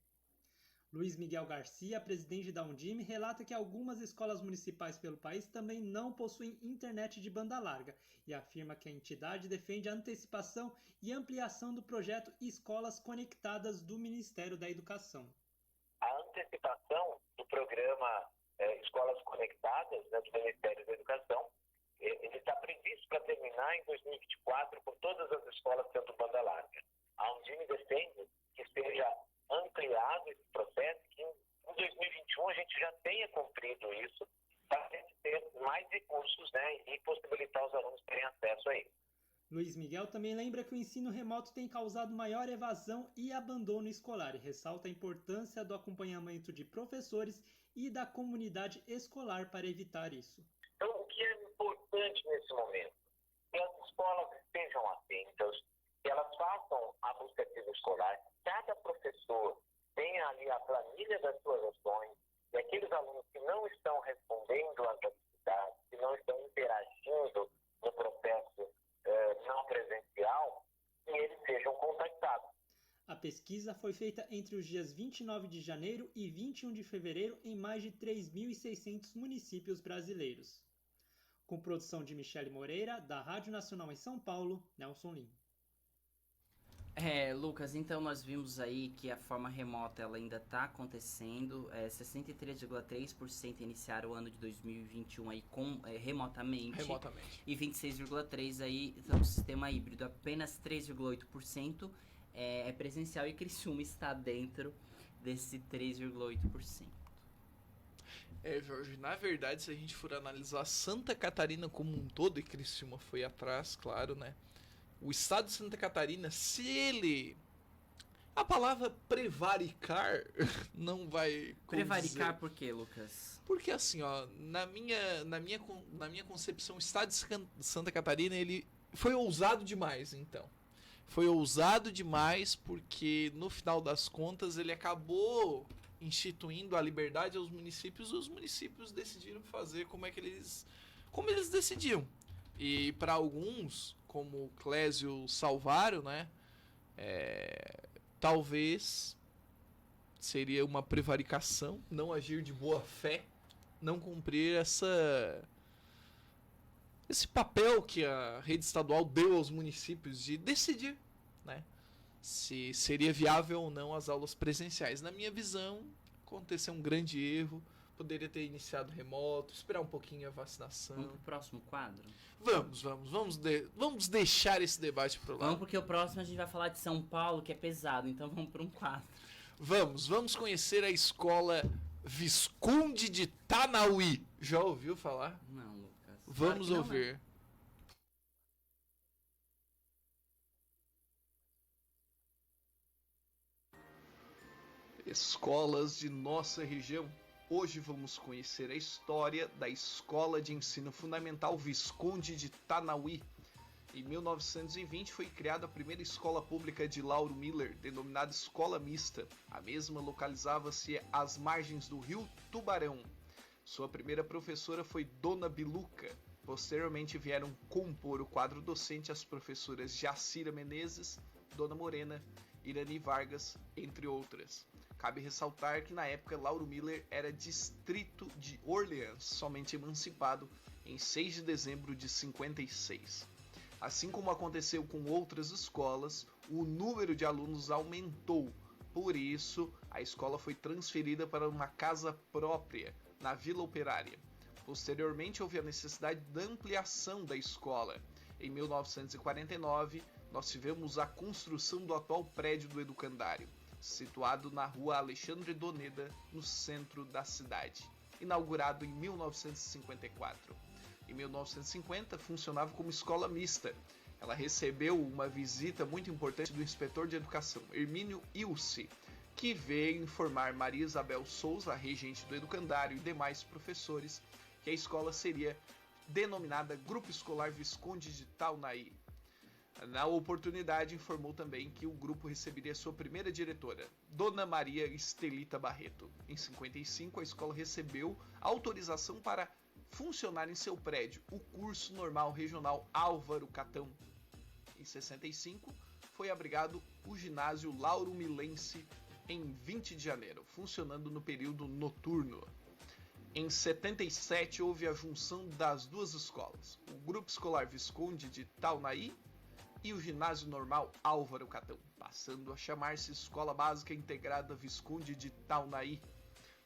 Luiz Miguel Garcia, presidente da Undime, relata que algumas escolas municipais pelo país também não possuem internet de banda larga e afirma que a entidade defende a antecipação e ampliação do projeto Escolas Conectadas do Ministério da Educação. A antecipação do programa Escolas Conectadas, né, do Ministério da Educação, ele está previsto para terminar em 2024 com todas as escolas tendo banda larga. A Undime defende que seja ampliado esse processo, que em 2021 a gente já tenha cumprido isso, para a gente ter mais recursos, né, e possibilitar os alunos terem acesso a isso. Luiz Miguel também lembra que o ensino remoto tem causado maior evasão e abandono escolar e ressalta a importância do acompanhamento de professores e da comunidade escolar para evitar isso. Então, o que é importante nesse momento? Que as escolas estejam atentas, que elas façam a busca ativa escolar, cada professor tenha ali a planilha das suas ações, e aqueles alunos que não estão respondendo às atividades, que não estão interagindo no processo não presencial, que eles sejam contactados. A pesquisa foi feita entre os dias 29 de janeiro e 21 de fevereiro em mais de 3.600 municípios brasileiros. Com produção de Michele Moreira, da Rádio Nacional em São Paulo, Nelson Lim. Lucas, então nós vimos aí que a forma remota ela ainda está acontecendo. 63,3% iniciaram o ano de 2021 aí remotamente. E 26,3% aí no sistema híbrido. Apenas 3,8% é presencial e Criciúma está dentro desse 3,8%. Jorge, na verdade, se a gente for analisar Santa Catarina como um todo, e Criciúma foi atrás, claro, né? O estado de Santa Catarina, se ele... A palavra prevaricar não vai condizer. Prevaricar por quê, Lucas? Porque assim, ó, na minha concepção, o estado de Santa Catarina, ele foi ousado demais, então. Foi ousado demais porque, no final das contas, ele acabou instituindo a liberdade aos municípios, e os municípios decidiram fazer como eles decidiam. E para alguns, como o Clésio Salvário, né, talvez Seria uma prevaricação, não agir de boa fé, não cumprir esse papel que a rede estadual deu aos municípios de decidir, né, se seria viável ou não as aulas presenciais. Na minha visão, aconteceu um grande erro. Poderia ter iniciado remoto, esperar um pouquinho a vacinação. Vamos pro próximo quadro? Vamos deixar esse debate pro lado. Vamos, porque o próximo a gente vai falar de São Paulo, que é pesado, então vamos para um quadro. Vamos conhecer a escola Visconde de Tanauí. Já ouviu falar? Não, Lucas. Vamos Claro ouvir. Escolas de nossa região. Hoje vamos conhecer a história da Escola de Ensino Fundamental Visconde de Tanauí. Em 1920 foi criada a primeira escola pública de Lauro Miller, denominada Escola Mista. A mesma localizava-se às margens do rio Tubarão. Sua primeira professora foi Dona Biluca. Posteriormente vieram compor o quadro docente as professoras Jacira Menezes, Dona Morena, Irani Vargas, entre outras. Cabe ressaltar que na época Lauro Miller era distrito de Orleans, somente emancipado em 6 de dezembro de 56. Assim como aconteceu com outras escolas, o número de alunos aumentou. Por isso, a escola foi transferida para uma casa própria, na Vila Operária. Posteriormente, houve a necessidade da ampliação da escola. Em 1949, nós tivemos a construção do atual prédio do educandário, situado na rua Alexandre Doneda, no centro da cidade, inaugurado em 1954. Em 1950, funcionava como escola mista. Ela recebeu uma visita muito importante do inspetor de educação, Hermínio Ilse, que veio informar Maria Isabel Souza, a regente do educandário, e demais professores, que a escola seria denominada Grupo Escolar Visconde de Tanauí. Na oportunidade, informou também que o grupo receberia sua primeira diretora, Dona Maria Estelita Barreto. Em 55, a escola recebeu autorização para funcionar em seu prédio, o Curso Normal Regional Álvaro Catão. Em 65, foi abrigado o Ginásio Lauro Milense em 20 de janeiro, funcionando no período noturno. Em 77, houve a junção das duas escolas, o Grupo Escolar Visconde de Tanauí e o Ginásio Normal Álvaro Catão, passando a chamar-se Escola Básica Integrada Visconde de Tanauí.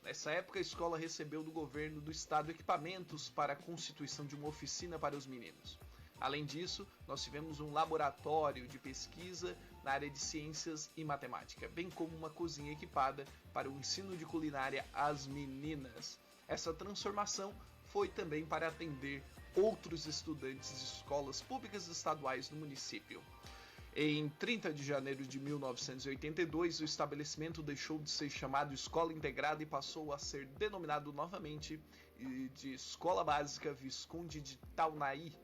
Nessa época, a escola recebeu do governo do estado equipamentos para a constituição de uma oficina para os meninos. Além disso, nós tivemos um laboratório de pesquisa na área de ciências e matemática, bem como uma cozinha equipada para o ensino de culinária às meninas. Essa transformação foi também para atender outros estudantes de escolas públicas estaduais no município. Em 30 de janeiro de 1982, o estabelecimento deixou de ser chamado Escola Integrada e passou a ser denominado novamente de Escola Básica Visconde de Tanauí.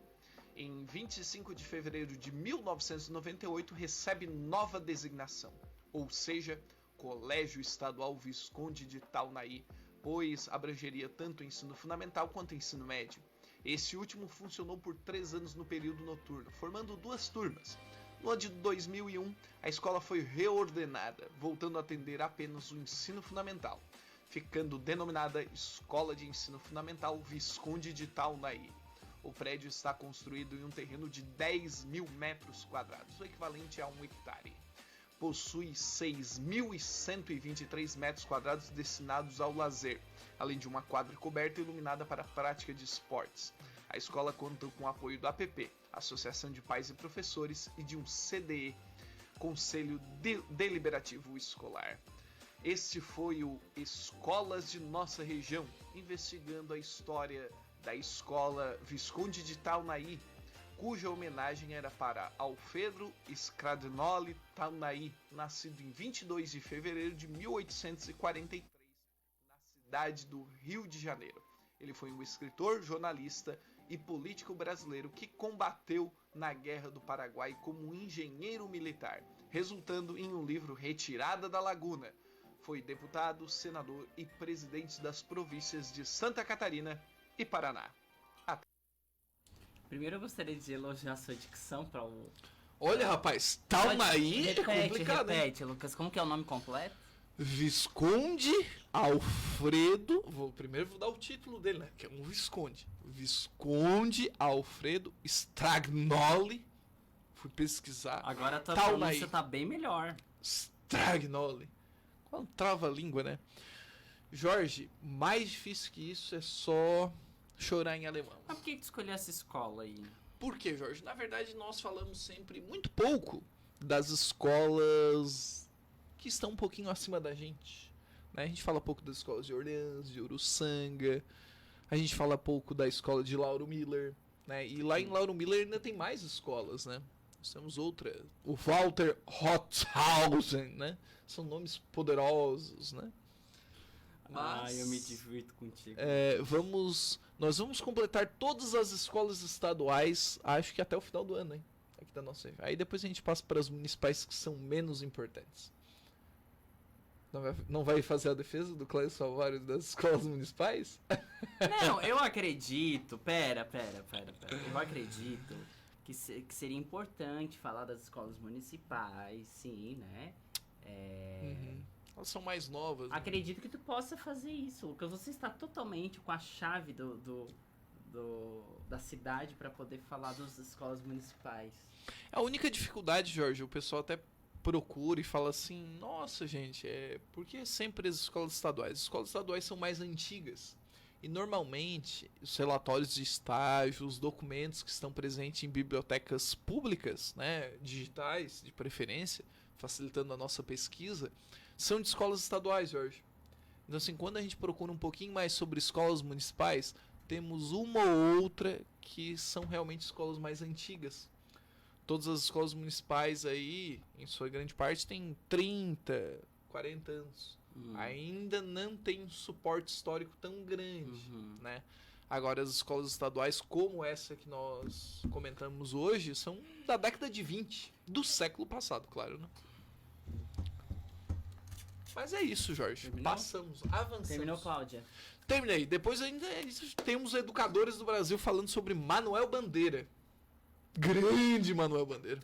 Em 25 de fevereiro de 1998, recebe nova designação, ou seja, Colégio Estadual Visconde de Tanauí, pois abrangeria tanto o ensino fundamental quanto o ensino médio. Esse último funcionou por 3 anos no período noturno, formando 2 turmas. No ano de 2001, a escola foi reordenada, voltando a atender apenas o ensino fundamental, ficando denominada Escola de Ensino Fundamental Visconde de Tanauí. O prédio está construído em um terreno de 10.000 metros quadrados, o equivalente a 1 hectare. Possui 6.123 metros quadrados destinados ao lazer, além de uma quadra coberta e iluminada para a prática de esportes. A escola conta com o apoio do APP, Associação de Pais e Professores, e de um CDE, Conselho Deliberativo Escolar. Este foi o Escolas de Nossa Região, investigando a história da Escola Visconde de Tanauí, cuja homenagem era para Alfredo Scradinoli Tanauí, nascido em 22 de fevereiro de 1843, na cidade do Rio de Janeiro. Ele foi um escritor, jornalista e político brasileiro que combateu na Guerra do Paraguai como um engenheiro militar, resultando em um livro Retirada da Laguna. Foi deputado, senador e presidente das províncias de Santa Catarina e Paraná. Primeiro eu gostaria de elogiar a sua dicção para o... Olha, rapaz, Tanauí é complicado, repete, Lucas, como que é o nome completo? Visconde Alfredo. Primeiro vou dar o título dele, né? Que é um Visconde. Visconde Alfredo Stragnoli. Fui pesquisar. Agora a tua Tal pronúncia naí. tá bem melhor. Stragnoli. Qual trava a língua, né? Jorge, mais difícil que isso é só chorar em alemão. Mas por que tu escolheu essa escola aí? Por quê, Jorge? Na verdade, nós falamos sempre muito pouco das escolas que estão um pouquinho acima da gente. Né? A gente fala pouco das escolas de Orleans, de Uruçanga. A gente fala pouco da escola de Lauro Miller. Né? E lá em Lauro Miller ainda tem mais escolas, né? Nós temos outra. O Walter Rothhausen, né? São nomes poderosos, né? Mas, eu me divirto contigo. Nós vamos completar todas as escolas estaduais, acho que até o final do ano, hein? Aqui da nossa. Aí depois a gente passa para as municipais que são menos importantes. Não vai fazer a defesa do Cléio Salvário das escolas municipais? Não, eu acredito. Pera. Eu acredito que seria importante falar das escolas municipais, sim, né? Elas são mais novas. Né? Acredito que tu possa fazer isso, Lucas. Você está totalmente com a chave da cidade para poder falar das escolas municipais. A única dificuldade, Jorge, o pessoal até procura e fala assim, nossa, gente, por que sempre as escolas estaduais? As escolas estaduais são mais antigas. E normalmente, os relatórios de estágio, os documentos que estão presentes em bibliotecas públicas, né, digitais, de preferência, facilitando a nossa pesquisa, são de escolas estaduais, Jorge. Então, assim, quando a gente procura um pouquinho mais sobre escolas municipais, temos uma ou outra que são realmente escolas mais antigas. Todas as escolas municipais aí, em sua grande parte, têm 30, 40 anos. Ainda não tem um suporte histórico tão grande, né? Agora, as escolas estaduais, como essa que nós comentamos hoje, são da década de 20, do século passado, claro, né? Mas é isso, Jorge. Terminou? Avançamos. Terminou, Cláudia? Terminei. Depois ainda temos educadores do Brasil falando sobre Manuel Bandeira. Grande Manuel Bandeira.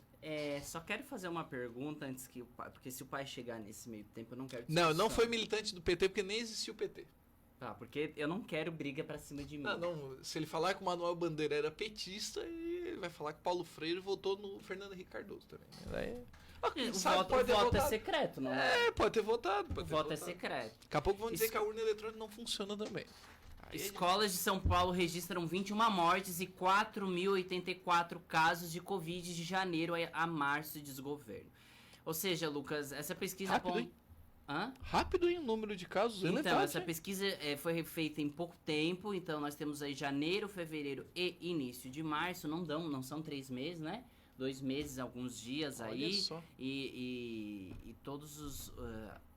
Só quero fazer uma pergunta antes que o pai... Porque se o pai chegar nesse meio tempo, eu não quero Não discussão. foi militante do PT, porque nem existia o PT. Tá, porque eu não quero briga pra cima de mim. Não. Se ele falar que o Manuel Bandeira era petista, ele vai falar que Paulo Freire votou no Fernando Henrique Cardoso também. O voto é secreto, não é? Pode ter votado. O voto é secreto. Daqui a pouco vão dizer que a urna eletrônica não funciona também. Escolas de São Paulo registram 21 mortes e 4.084 casos de Covid de janeiro a março de desgoverno. Ou seja, Lucas, essa pesquisa... Rápido, hein? O número de casos Então, elevado, essa pesquisa foi feita em pouco tempo. Então, nós temos aí janeiro, fevereiro e início de março. Não são 3 meses, né? 2 meses, alguns dias. Olha aí. Só. E todos os...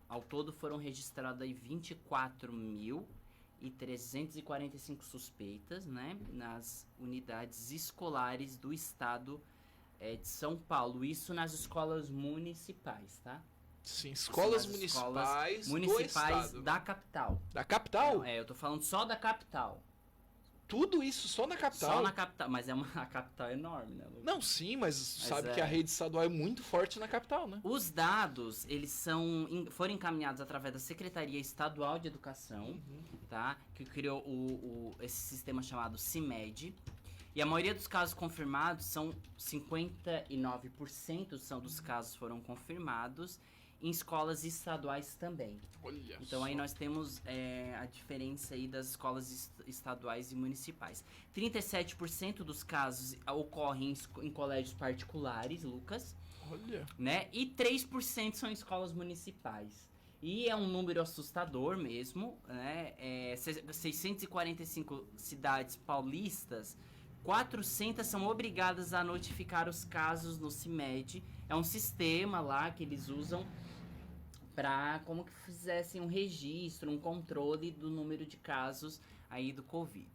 ao todo foram registrados aí 24.345 suspeitas, né? Nas unidades escolares do estado de São Paulo. Isso nas escolas municipais, tá? Sim, escolas municipais do estado. Da capital. Da capital? Eu tô falando só da capital. Tudo isso só na capital? Só na capital, mas a capital é enorme, né, Lucas? Não, sim, mas sabe que a rede estadual é muito forte na capital, né? Os dados, eles foram encaminhados através da Secretaria Estadual de Educação, tá? Que criou esse sistema chamado CIMED. E a maioria dos casos confirmados, 59% dos casos foram confirmados em escolas estaduais também. Olha então só. Aí nós temos a diferença aí das escolas estaduais e municipais. 37% dos casos ocorrem em colégios particulares, Lucas. Olha. Né? E 3% são escolas municipais. E é um número assustador mesmo, né? 645 cidades paulistas, 400 são obrigadas a notificar os casos no CIMED. É um sistema lá que eles usam para como que fizessem um registro, um controle do número de casos aí da Covid.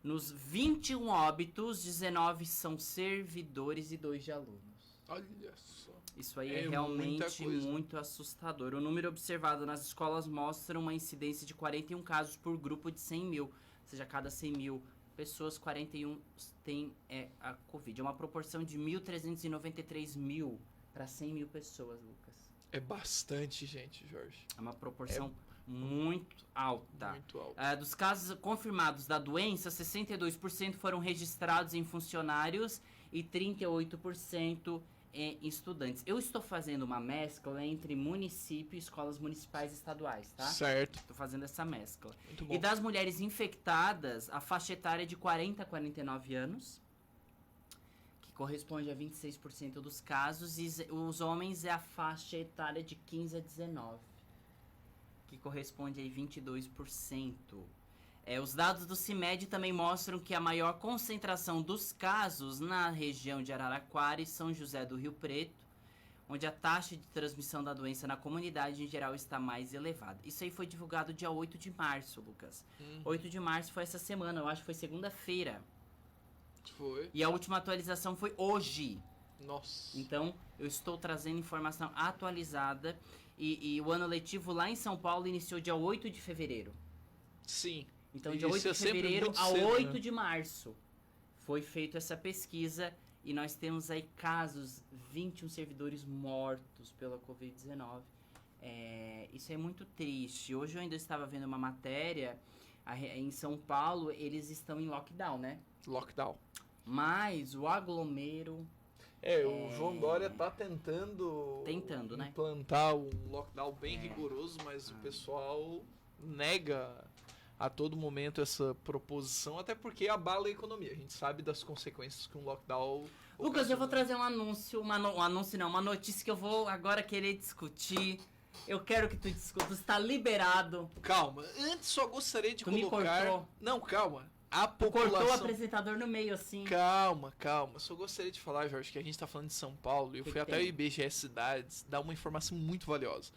Nos 21 óbitos, 19 são servidores e 2 de alunos. Olha só. Isso aí é realmente muito assustador. O número observado nas escolas mostra uma incidência de 41 casos por grupo de 100 mil. Ou seja, a cada 100 mil pessoas, 41 têm a Covid. É uma proporção de 1.393 mil para 100 mil pessoas, Lucas. É bastante gente, Jorge. É uma proporção muito alta. Muito alto. Dos casos confirmados da doença, 62% foram registrados em funcionários e 38% em estudantes. Eu estou fazendo uma mescla entre município e escolas municipais e estaduais, tá? Certo. Estou fazendo essa mescla. Muito bom. E das mulheres infectadas, a faixa etária é de 40 a 49 anos, que corresponde a 26% dos casos, e os homens é a faixa etária de 15 a 19, que corresponde a 22%. Os dados do CIMED também mostram que a maior concentração dos casos na região de Araraquara e São José do Rio Preto, onde a taxa de transmissão da doença na comunidade em geral está mais elevada. Isso aí foi divulgado dia 8 de março, Lucas. 8 de março foi essa semana, eu acho que foi segunda-feira. Foi. E a última atualização foi hoje. Nossa. Então, eu estou trazendo informação atualizada. E o ano letivo lá em São Paulo iniciou dia 8 de fevereiro. Sim. Então, de 8 de fevereiro a 8 de março foi feita essa pesquisa e nós temos aí casos, 21 servidores mortos pela Covid-19. Isso é muito triste. Hoje eu ainda estava vendo uma matéria, em São Paulo eles estão em lockdown, né? Lockdown. Mas o aglomero... o João Dória tá tentando né? implantar um lockdown bem rigoroso, mas o pessoal nega a todo momento essa proposição, até porque abala a economia. A gente sabe das consequências que um lockdown... Lucas, eu vou trazer um anúncio, uma notícia que eu vou agora querer discutir. Eu quero que tu discuta, tu está liberado. Calma, antes só gostaria de Tu me colocar... cortou. Não, calma. A população... Cortou o apresentador no meio, assim. Calma. Só gostaria de falar, Jorge, que a gente tá falando de São Paulo e eu fui até o IBGE Cidades dar uma informação muito valiosa.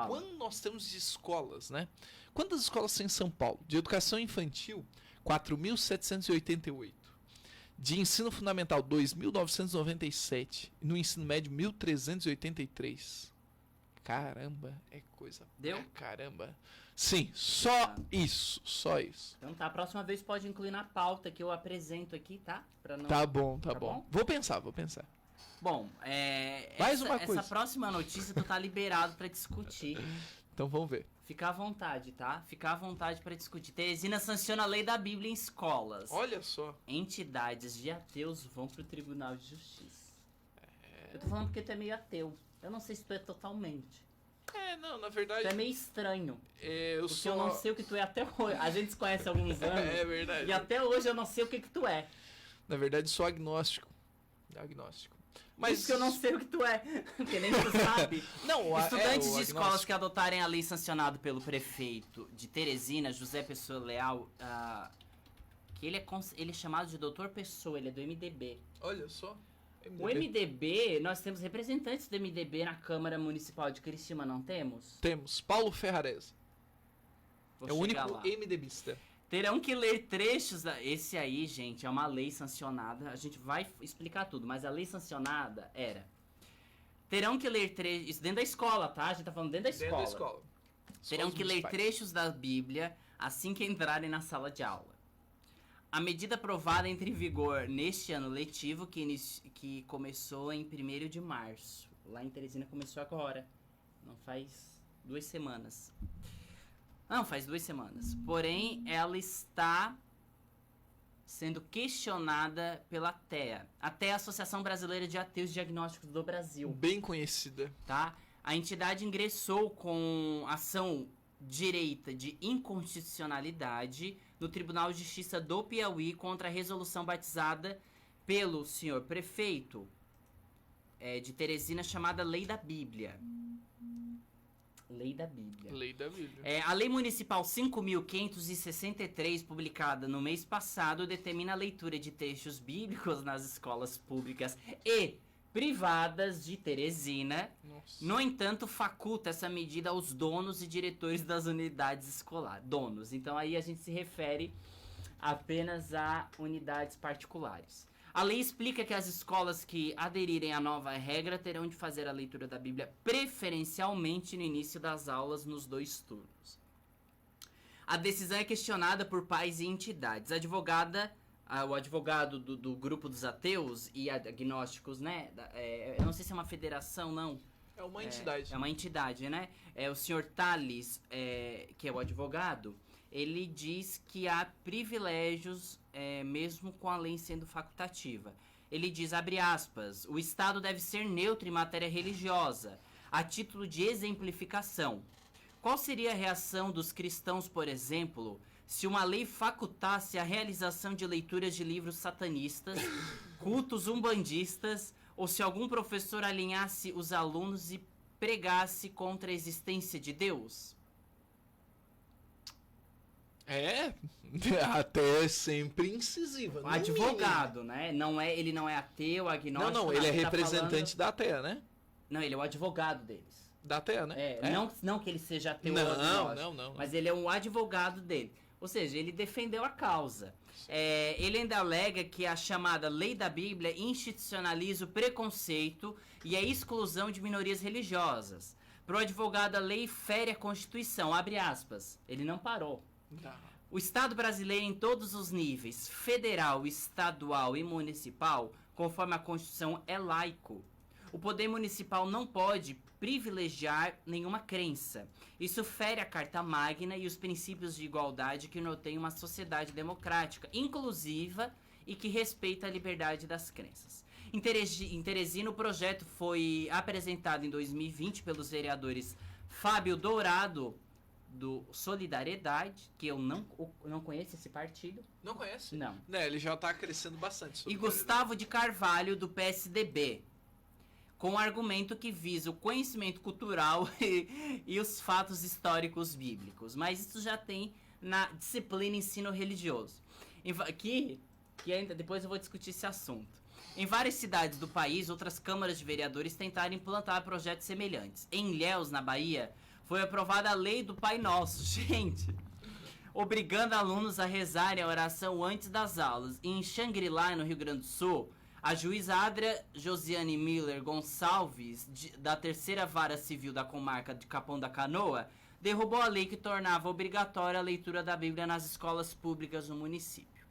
Quando nós temos de escolas, né? Quantas escolas tem em São Paulo? De educação infantil, 4.788. De ensino fundamental, 2.997. E no ensino médio, 1.383. Caramba, é coisa... Deu? Caramba. Sim, só isso. Então tá, a próxima vez pode incluir na pauta que eu apresento aqui, tá? Pra não... Tá bom. Vou pensar. Bom, Mais uma coisa. Essa próxima notícia tu tá liberado pra discutir. Então vamos ver. Fica à vontade, tá? Fica à vontade pra discutir. Teresina sanciona a lei da Bíblia em escolas. Olha só. Entidades de ateus vão pro Tribunal de Justiça. Eu tô falando porque tu é meio ateu. Eu não sei se tu é totalmente. Não, na verdade... Tu é meio estranho. Eu não sei o que tu é até hoje. A gente se conhece há alguns anos. É verdade. E até hoje eu não sei o que tu é. Na verdade, sou agnóstico. Mas isso que eu não sei o que tu é. Porque nem tu sabe. Não, estudantes de escolas que adotarem a lei sancionada pelo prefeito de Teresina, José Pessoa Leal, que ele é chamado de Doutor Pessoa, ele é do MDB. Olha só. O MDB, nós temos representantes do MDB na Câmara Municipal de Criciúma, não temos? Temos. Paulo Ferrarese. É o único MDBista. Terão que ler trechos Esse aí, gente, é uma lei sancionada. A gente vai explicar tudo, mas a lei sancionada era... Terão que ler trechos... Isso dentro da escola, tá? A gente tá falando dentro da escola. Terão que ler trechos da Bíblia assim que entrarem na sala de aula. A medida aprovada entra em vigor neste ano letivo, que começou em 1º de março. Lá em Teresina começou agora. Não faz 2 semanas. Não, faz 2 semanas. Porém, ela está sendo questionada pela ATEA. ATEA é a Associação Brasileira de Ateus Diagnósticos do Brasil. Bem conhecida. Tá? A entidade ingressou com ação direita de inconstitucionalidade no Tribunal de Justiça do Piauí contra a resolução batizada pelo senhor prefeito de Teresina, chamada Lei da Bíblia. Lei da Bíblia. A Lei Municipal 5.563, publicada no mês passado, determina a leitura de textos bíblicos nas escolas públicas e privadas de Teresina. Nossa. No entanto, faculta essa medida aos donos e diretores das unidades escolares. Donos. Então aí a gente se refere apenas a unidades particulares. A lei explica que as escolas que aderirem à nova regra terão de fazer a leitura da Bíblia preferencialmente no início das aulas nos 2 turnos. A decisão é questionada por pais e entidades. O advogado do grupo dos ateus e agnósticos, né? Eu não sei se é uma federação, não. É uma entidade. É uma entidade, né? O senhor Tales, que é o advogado, ele diz que há privilégios mesmo com a lei sendo facultativa. Ele diz, abre aspas, o Estado deve ser neutro em matéria religiosa, a título de exemplificação. Qual seria a reação dos cristãos, por exemplo, se uma lei facultasse a realização de leituras de livros satanistas, cultos umbandistas, ou se algum professor alinhasse os alunos e pregasse contra a existência de Deus? Até sempre incisiva. O advogado, né? Ele não é ateu, agnóstico. Não, ele é representante da ateia, né? Não, ele é o advogado deles. Da ateia, né? Não que ele seja ateu ou agnóstico. Não. Mas ele é um advogado dele. Ou seja, ele defendeu a causa. Ele ainda alega que a chamada lei da Bíblia institucionaliza o preconceito e a exclusão de minorias religiosas. Para o advogado, a lei fere a Constituição, abre aspas. Ele não parou. O Estado brasileiro em todos os níveis, federal, estadual e municipal, conforme a Constituição, é laico. O poder municipal não pode privilegiar nenhuma crença. Isso fere a Carta Magna e os princípios de igualdade que norteiam uma sociedade democrática, inclusiva e que respeita a liberdade das crenças. Em Teresina, o projeto foi apresentado em 2020 pelos vereadores Fábio Dourado, do Solidariedade, que eu não conheço esse partido. Não conhece? Não. Ele já tá crescendo bastante. E Gustavo de Carvalho, do PSDB, com o argumento que visa o conhecimento cultural e os fatos históricos bíblicos. Mas isso já tem na disciplina ensino religioso. Que ainda depois eu vou discutir esse assunto. Em várias cidades do país, outras câmaras de vereadores tentaram implantar projetos semelhantes. Em Ilhéus, na Bahia, foi aprovada a lei do Pai Nosso, gente, obrigando alunos a rezarem a oração antes das aulas. E em Xangri-Lá, no Rio Grande do Sul, a juíza Adria Josiane Miller Gonçalves, da terceira vara civil da comarca de Capão da Canoa, derrubou a lei que tornava obrigatória a leitura da Bíblia nas escolas públicas no município.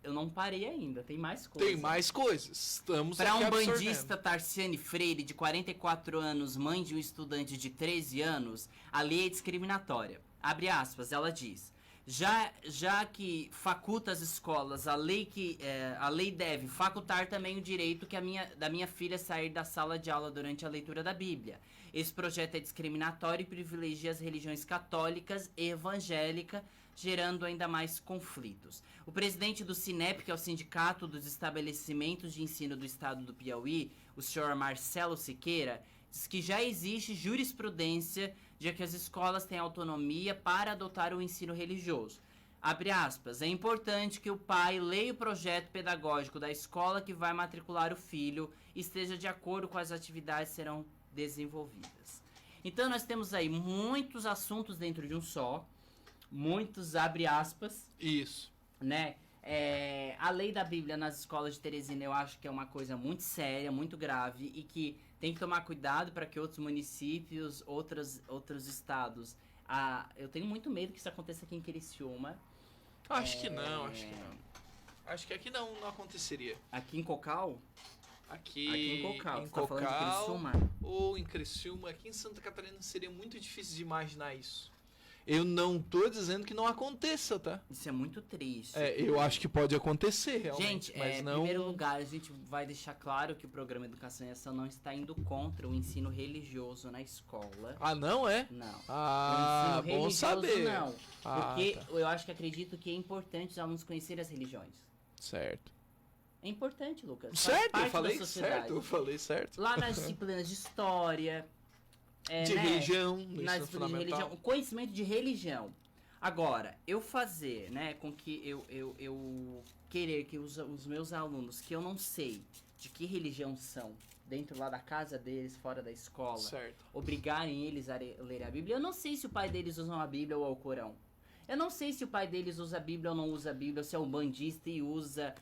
Eu não parei ainda, tem mais coisas. Tem mais coisas. Estamos Para aqui um absorvendo. bandista, Tarciane Freire, de 44 anos, mãe de um estudante de 13 anos, a lei é discriminatória. Abre aspas, ela diz: já que faculta as escolas, a lei deve facultar também o direito da minha filha sair da sala de aula durante a leitura da Bíblia. Esse projeto é discriminatório e privilegia as religiões católicas e evangélica, gerando ainda mais conflitos. O presidente do Sinep, que é o Sindicato dos Estabelecimentos de Ensino do Estado do Piauí, o senhor Marcelo Siqueira, diz que já existe jurisprudência de que as escolas têm autonomia para adotar o ensino religioso. Abre aspas, é importante que o pai leia o projeto pedagógico da escola que vai matricular o filho e esteja de acordo com as atividades que serão desenvolvidas. Então nós temos aí muitos assuntos dentro de um só, muitos abre aspas. Isso. Né? A lei da Bíblia nas escolas de Teresina eu acho que é uma coisa muito séria, muito grave e que tem que tomar cuidado para que outros municípios, outros estados... eu tenho muito medo que isso aconteça aqui em Criciúma. Acho que não. Acho que aqui não aconteceria. Aqui em Cocal? Aqui em Cocal. Em Você tá falando de Criciúma? Ou em Criciúma. Aqui em Santa Catarina seria muito difícil de imaginar isso. Eu não tô dizendo que não aconteça, tá? Isso é muito triste. Eu acho que pode acontecer, realmente. Gente, mas não... em primeiro lugar, a gente vai deixar claro que o programa Educação e Ação não está indo contra o ensino religioso na escola. Ah, não é? Não. Ah, bom saber. Não. Porque tá. eu acredito que é importante os alunos conhecerem as religiões. Certo. É importante, Lucas. Certo, eu falei certo. Lá nas disciplinas de história... religião, no ensino fundamental. Religião, conhecimento de religião. Agora, eu fazer, né, com que eu querer que os meus alunos, que eu não sei de que religião são, dentro lá da casa deles, fora da escola, certo, obrigarem eles a ler a Bíblia, eu não sei se o pai deles usa a Bíblia ou o Corão. Eu não sei se o pai deles usa a Bíblia ou não usa a Bíblia, ou se é um bandista e usa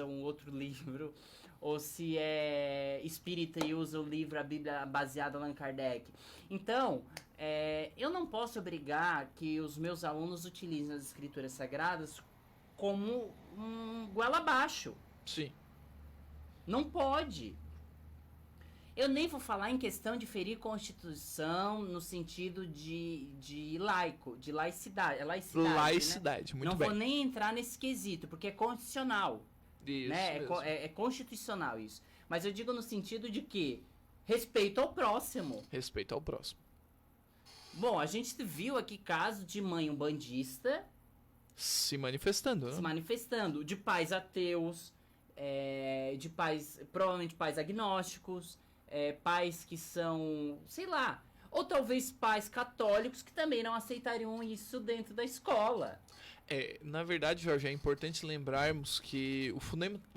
um outro livro, ou se é espírita e usa o livro, a Bíblia baseada lá em Kardec. Então, eu não posso obrigar que os meus alunos utilizem as escrituras sagradas como goela abaixo. Sim. Não pode. Eu nem vou falar em questão de ferir Constituição no sentido de laico, de laicidade. É laicidade, Laicidade, né? muito Não bem. vou nem entrar nesse quesito, porque é constitucional. Isso Né? mesmo. É constitucional isso. Mas eu digo no sentido de que respeito ao próximo. Respeito ao próximo. Bom, a gente viu aqui caso de mãe umbandista Se manifestando, se né? manifestando, de pais ateus, de pais, provavelmente pais agnósticos, pais que são, sei lá, ou talvez pais católicos que também não aceitariam isso dentro da escola. Na verdade, Jorge, é importante lembrarmos que o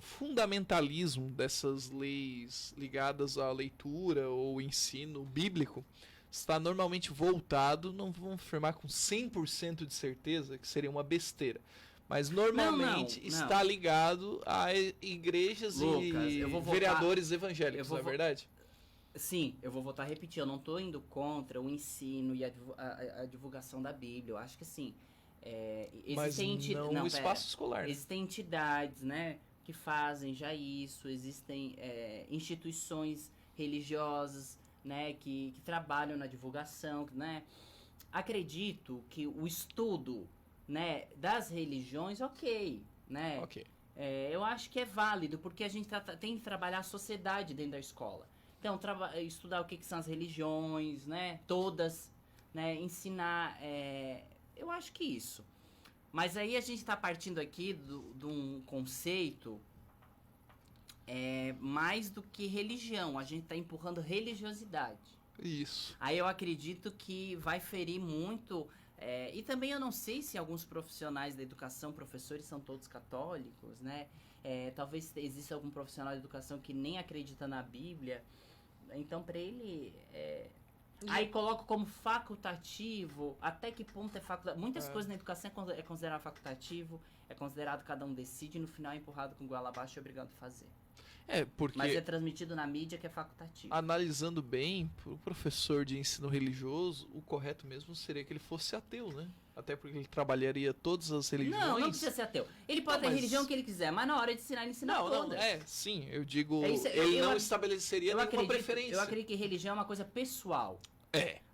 fundamentalismo dessas leis ligadas à leitura ou ensino bíblico está normalmente voltado, não vamos afirmar com 100% de certeza, que seria uma besteira, mas normalmente Não. está ligado a igrejas Lucas, e eu vou vereadores evangélicos, eu vou não é verdade? Sim, eu vou voltar a repetir, eu não estou indo contra o ensino e a divulgação da Bíblia, eu acho que sim. Mas não o espaço escolar. Né? Existem entidades, né, que fazem já isso, existem instituições religiosas, né, que trabalham na divulgação, né. Acredito que o estudo, né, das religiões, ok, né. Ok. Eu acho que é válido, porque a gente tem que trabalhar a sociedade dentro da escola. Então, estudar o que são as religiões, né, todas, né, ensinar... Eu acho que isso. Mas aí a gente está partindo aqui de um conceito mais do que religião. A gente está empurrando religiosidade. Isso. Aí eu acredito que vai ferir muito... e também eu não sei se alguns profissionais da educação, professores, são todos católicos, né? Talvez exista algum profissional de educação que nem acredita na Bíblia. Então, para ele... Aí coloco como facultativo, até que ponto é facultativo. Muitas coisas na educação é considerado facultativo, é considerado cada um decide e no final é empurrado com goela abaixo e é obrigado a fazer. Porque... Mas é transmitido na mídia que é facultativo. Analisando bem, pro professor de ensino religioso, o correto mesmo seria que ele fosse ateu, né? Até porque ele trabalharia todas as religiões. Não precisa ser ateu. Ele pode ter a religião que ele quiser, mas na hora de ensinar, ele ensina todas. Sim, eu digo, ele não estabeleceria nenhuma preferência. Eu acredito que religião é uma coisa pessoal.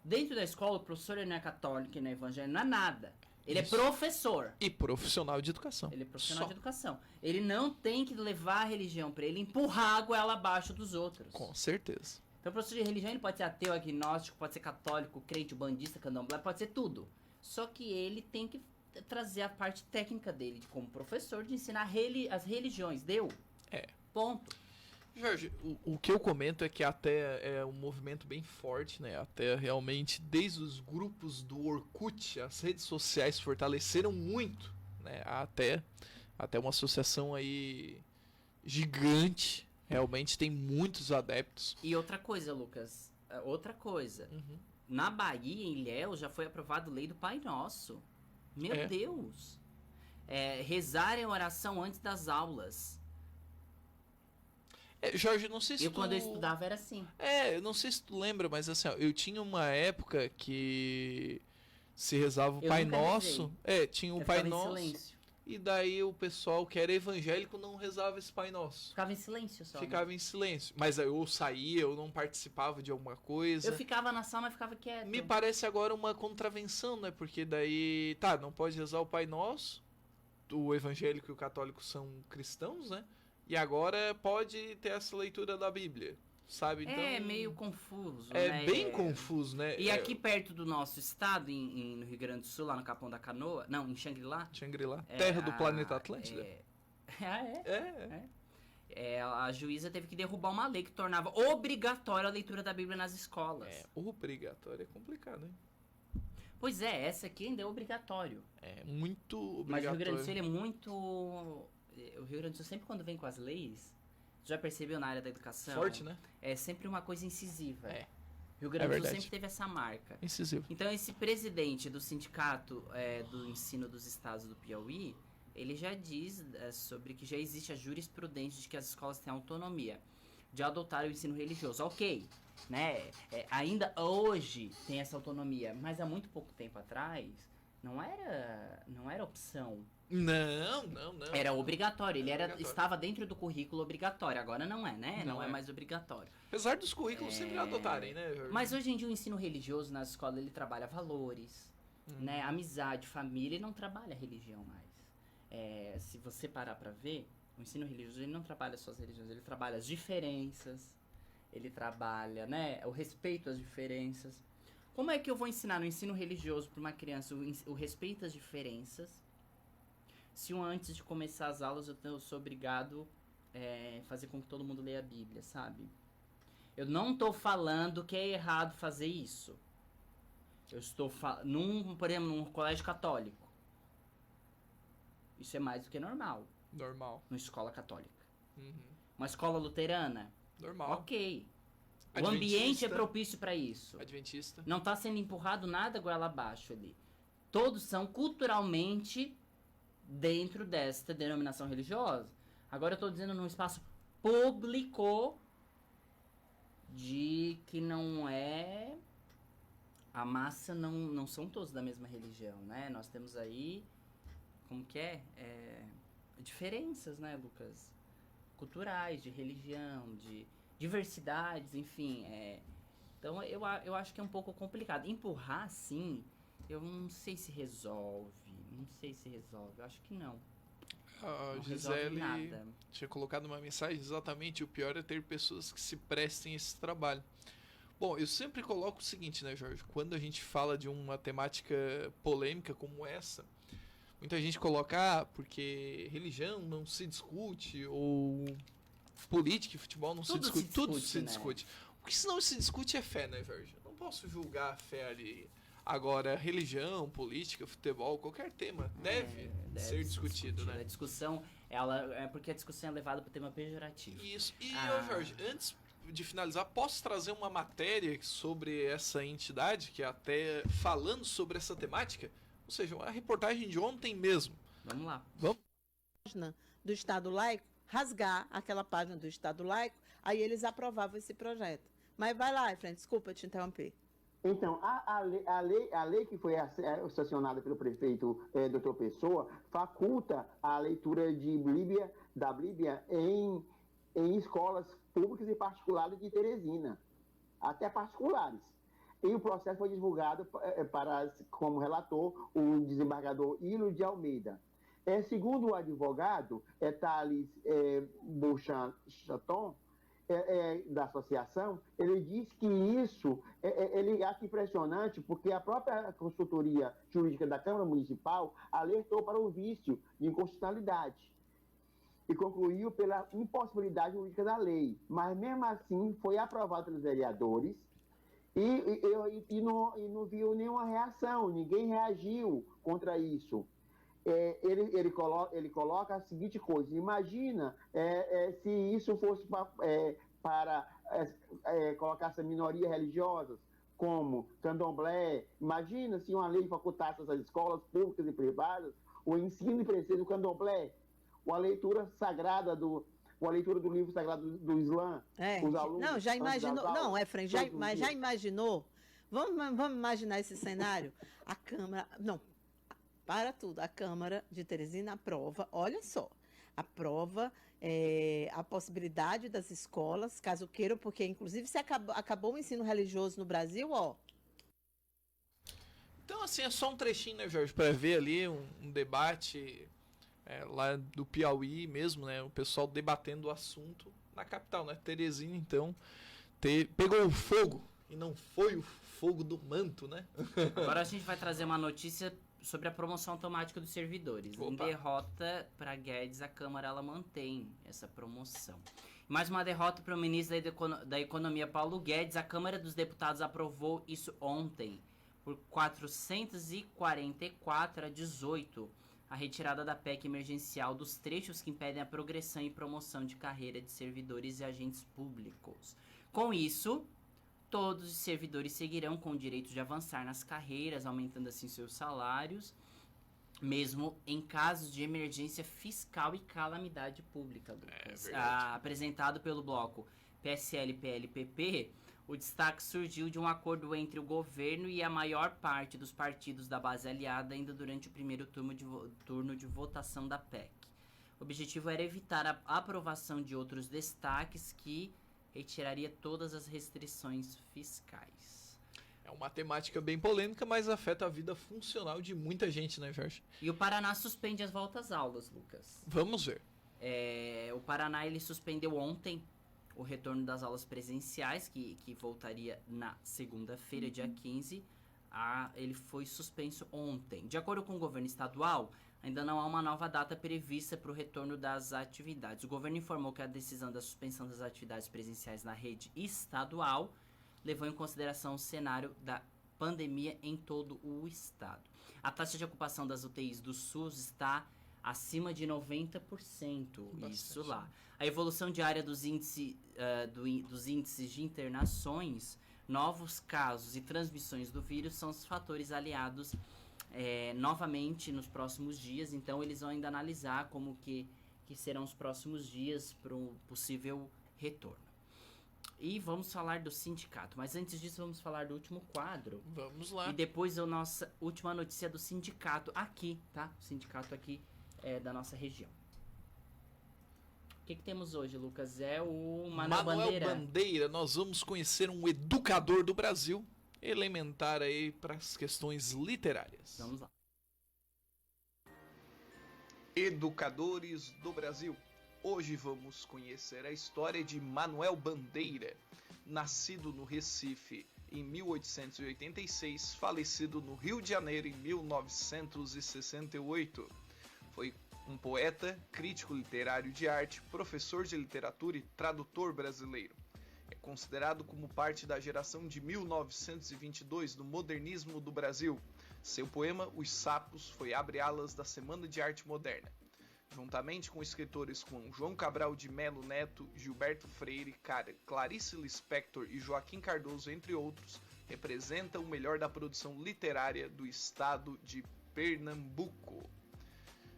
Dentro da escola, o professor ele não é católico, não é evangélico, não é nada. Ele é professor. E profissional de educação. Ele é profissional de educação. Ele não tem que levar a religião pra ele empurrar a goela abaixo dos outros. Com certeza. Então o professor de religião ele pode ser ateu, agnóstico, pode ser católico, crente, bandista, candomblé, pode ser tudo. Só que ele tem que trazer a parte técnica dele, como professor, de ensinar as religiões. Deu? Ponto. Jorge, o que eu comento é que até é um movimento bem forte, né? Até realmente, desde os grupos do Orkut, as redes sociais fortaleceram muito, né? Até uma associação aí gigante, realmente tem muitos adeptos. E outra coisa, Lucas, na Bahia, em Ilhéus, já foi aprovado a lei do Pai Nosso. Meu Deus! Rezar em oração antes das aulas. Jorge, não sei se quando eu estudava era assim. Eu não sei se tu lembra, mas assim, ó, eu tinha uma época que se rezava o Pai Nosso. Tinha o Pai Nosso. Em silêncio. E daí o pessoal que era evangélico não rezava esse Pai Nosso. Ficava em silêncio só. Ficava em silêncio. Mas eu saía, eu não participava de alguma coisa. Eu ficava na sala, mas ficava quieto. Me parece agora uma contravenção, né? Porque daí, não pode rezar o Pai Nosso. O evangélico e o católico são cristãos, né? E agora pode ter essa leitura da Bíblia, sabe? Então, é meio confuso, né? Bem confuso, né? E aqui perto do nosso estado, no Rio Grande do Sul, lá no Capão da Canoa, não, em Xangri-Lá. Terra do planeta Atlântida. A juíza teve que derrubar uma lei que tornava obrigatória a leitura da Bíblia nas escolas. Obrigatório é complicado, hein? Pois essa aqui ainda é obrigatório. É muito obrigatório. Mas o Rio Grande do Sul ele é muito... O Rio Grande do Sul sempre quando vem com as leis, já percebeu na área da educação? Forte, né? É sempre uma coisa incisiva. Rio Grande do Sul sempre teve essa marca. Incisivo. Então esse presidente do sindicato do ensino dos estados do Piauí, ele já diz sobre que já existe a jurisprudência de que as escolas têm autonomia de adotar o ensino religioso. Ok, né? Ainda hoje tem essa autonomia, mas há muito pouco tempo atrás não era opção. Não. Era obrigatório, ele Obrigatório. estava dentro do currículo obrigatório, agora não é, né? Não é mais obrigatório. Apesar dos currículos sempre adotarem, né, Jorge? Mas hoje em dia o ensino religioso na escola, ele trabalha valores, né? Amizade, família, ele não trabalha religião mais. Se você parar pra ver, o ensino religioso, ele não trabalha só as religiões, ele trabalha as diferenças, ele trabalha, né, o respeito às diferenças. Como é que eu vou ensinar no ensino religioso para uma criança o respeito às diferenças, se antes de começar as aulas eu sou obrigado a fazer com que todo mundo leia a Bíblia, sabe? Eu não tô falando que é errado fazer isso. Eu estou falando, por exemplo, num colégio católico. Isso é mais do que normal. Normal. Numa escola católica. Uma escola luterana. Normal. Ok. O Adventista. ambiente é propício para isso. Adventista. Não tá sendo empurrado nada goela abaixo ali. Todos são culturalmente dentro desta denominação religiosa. Agora eu tô dizendo num espaço público de que não é... A massa não são todos da mesma religião, né? Nós temos aí... Como que é? Diferenças, né, Lucas? Culturais, de religião, de diversidades, enfim. Então eu acho que é um pouco complicado. Empurrar, sim, eu não sei se resolve. Eu acho que não. A Não Gisele resolve nada. tinha colocado uma mensagem, exatamente, o pior é ter pessoas que se prestem a esse trabalho. Bom, eu sempre coloco o seguinte, né, Jorge? Quando a gente fala de uma temática polêmica como essa, muita gente coloca, porque religião não se discute, ou política e futebol não se discute. Tudo se discute. O que não se discute é fé, né, Jorge? Eu não posso julgar a fé ali. Agora, religião, política, futebol, qualquer tema deve ser discutido, né? A discussão, porque a discussão é levada para o tema pejorativo. Isso. E, Jorge, antes de finalizar, posso trazer uma matéria sobre essa entidade, que é até falando sobre essa temática? Ou seja, uma reportagem de ontem mesmo. Vamos lá. Vamos. Do Estado laico, rasgar aquela página do Estado laico, aí eles aprovavam esse projeto. Mas vai lá, Efraim, desculpa te interromper. Então, a lei que foi sancionada pelo prefeito Dr. Pessoa faculta a leitura da Bíblia em escolas públicas e particulares de Teresina, até particulares. E o processo foi divulgado como relator o desembargador Hilo de Almeida. Segundo o advogado Thales Beauchamp-Chaton, da associação, ele diz que isso, ele acha impressionante porque a própria consultoria jurídica da Câmara Municipal alertou para o vício de inconstitucionalidade e concluiu pela impossibilidade jurídica da lei. Mas, mesmo assim, foi aprovado pelos vereadores e não viu nenhuma reação, ninguém reagiu contra isso. Ele coloca a seguinte coisa: imagina se isso fosse para colocar essas minorias religiosas, como candomblé. Imagina se uma lei facultasse essas escolas públicas e privadas o ensino e princípio do candomblé, a leitura sagrada a leitura do livro sagrado do Islã. Os alunos, não, já imaginou? Não, Efraim, mas já imaginou? Vamos imaginar esse cenário? A Câmara... Não, para tudo. A Câmara de Teresina aprova, olha só, aprova a possibilidade das escolas, caso queiram, porque inclusive se acabou o ensino religioso no Brasil, ó. Então, assim, é só um trechinho, né, Jorge, para ver ali um debate lá do Piauí mesmo, né, o pessoal debatendo o assunto na capital, né, Teresina, então, pegou o fogo, e não foi o fogo do manto, né? Agora a gente vai trazer uma notícia sobre a promoção automática dos servidores. Em derrota para Guedes, a Câmara ela mantém essa promoção. Mais uma derrota para o ministro da Economia, Paulo Guedes. A Câmara dos Deputados aprovou isso ontem, por 444 a 18, a retirada da PEC emergencial dos trechos que impedem a progressão e promoção de carreira de servidores e agentes públicos. Com isso, todos os servidores seguirão com o direito de avançar nas carreiras, aumentando assim seus salários, mesmo em casos de emergência fiscal e calamidade pública, Lucas. Apresentado pelo bloco PSL, PL, PP, O destaque surgiu de um acordo entre o governo e a maior parte dos partidos da base aliada ainda durante o primeiro turno de votação da PEC. O objetivo era evitar a aprovação de outros destaques que retiraria todas as restrições fiscais. É uma temática bem polêmica, mas afeta a vida funcional de muita gente, né, Jorge? E o Paraná suspende as voltas às aulas, Lucas. Vamos ver. O Paraná ele suspendeu ontem o retorno das aulas presenciais, que voltaria na segunda-feira, dia 15. Ele foi suspenso ontem. De acordo com o governo estadual, ainda não há uma nova data prevista para o retorno das atividades. O governo informou que a decisão da suspensão das atividades presenciais na rede estadual levou em consideração o cenário da pandemia em todo o estado. A taxa de ocupação das UTIs do SUS está acima de 90%. Bastante. Isso lá. A evolução diária dos índices de internações, novos casos e transmissões do vírus são os fatores aliados novamente nos próximos dias. Então, eles vão ainda analisar como que serão os próximos dias para o possível retorno. E vamos falar do sindicato. Mas antes disso, vamos falar do último quadro. Vamos lá. E depois a nossa última notícia do sindicato aqui, tá? O sindicato aqui da nossa região. O que temos hoje, Lucas? É o Manuel Bandeira. Nós vamos conhecer um educador do Brasil, elementar aí para as questões literárias. Vamos lá. Educadores do Brasil. Hoje vamos conhecer a história de Manuel Bandeira, nascido no Recife em 1886, falecido no Rio de Janeiro em 1968. Foi um poeta, crítico literário de arte, professor de literatura e tradutor brasileiro. É considerado como parte da geração de 1922 do modernismo do Brasil. Seu poema, Os Sapos, foi abre-alas da Semana de Arte Moderna. Juntamente com escritores como João Cabral de Melo Neto, Gilberto Freire, Clarice Lispector e Joaquim Cardoso, entre outros, representa o melhor da produção literária do estado de Pernambuco.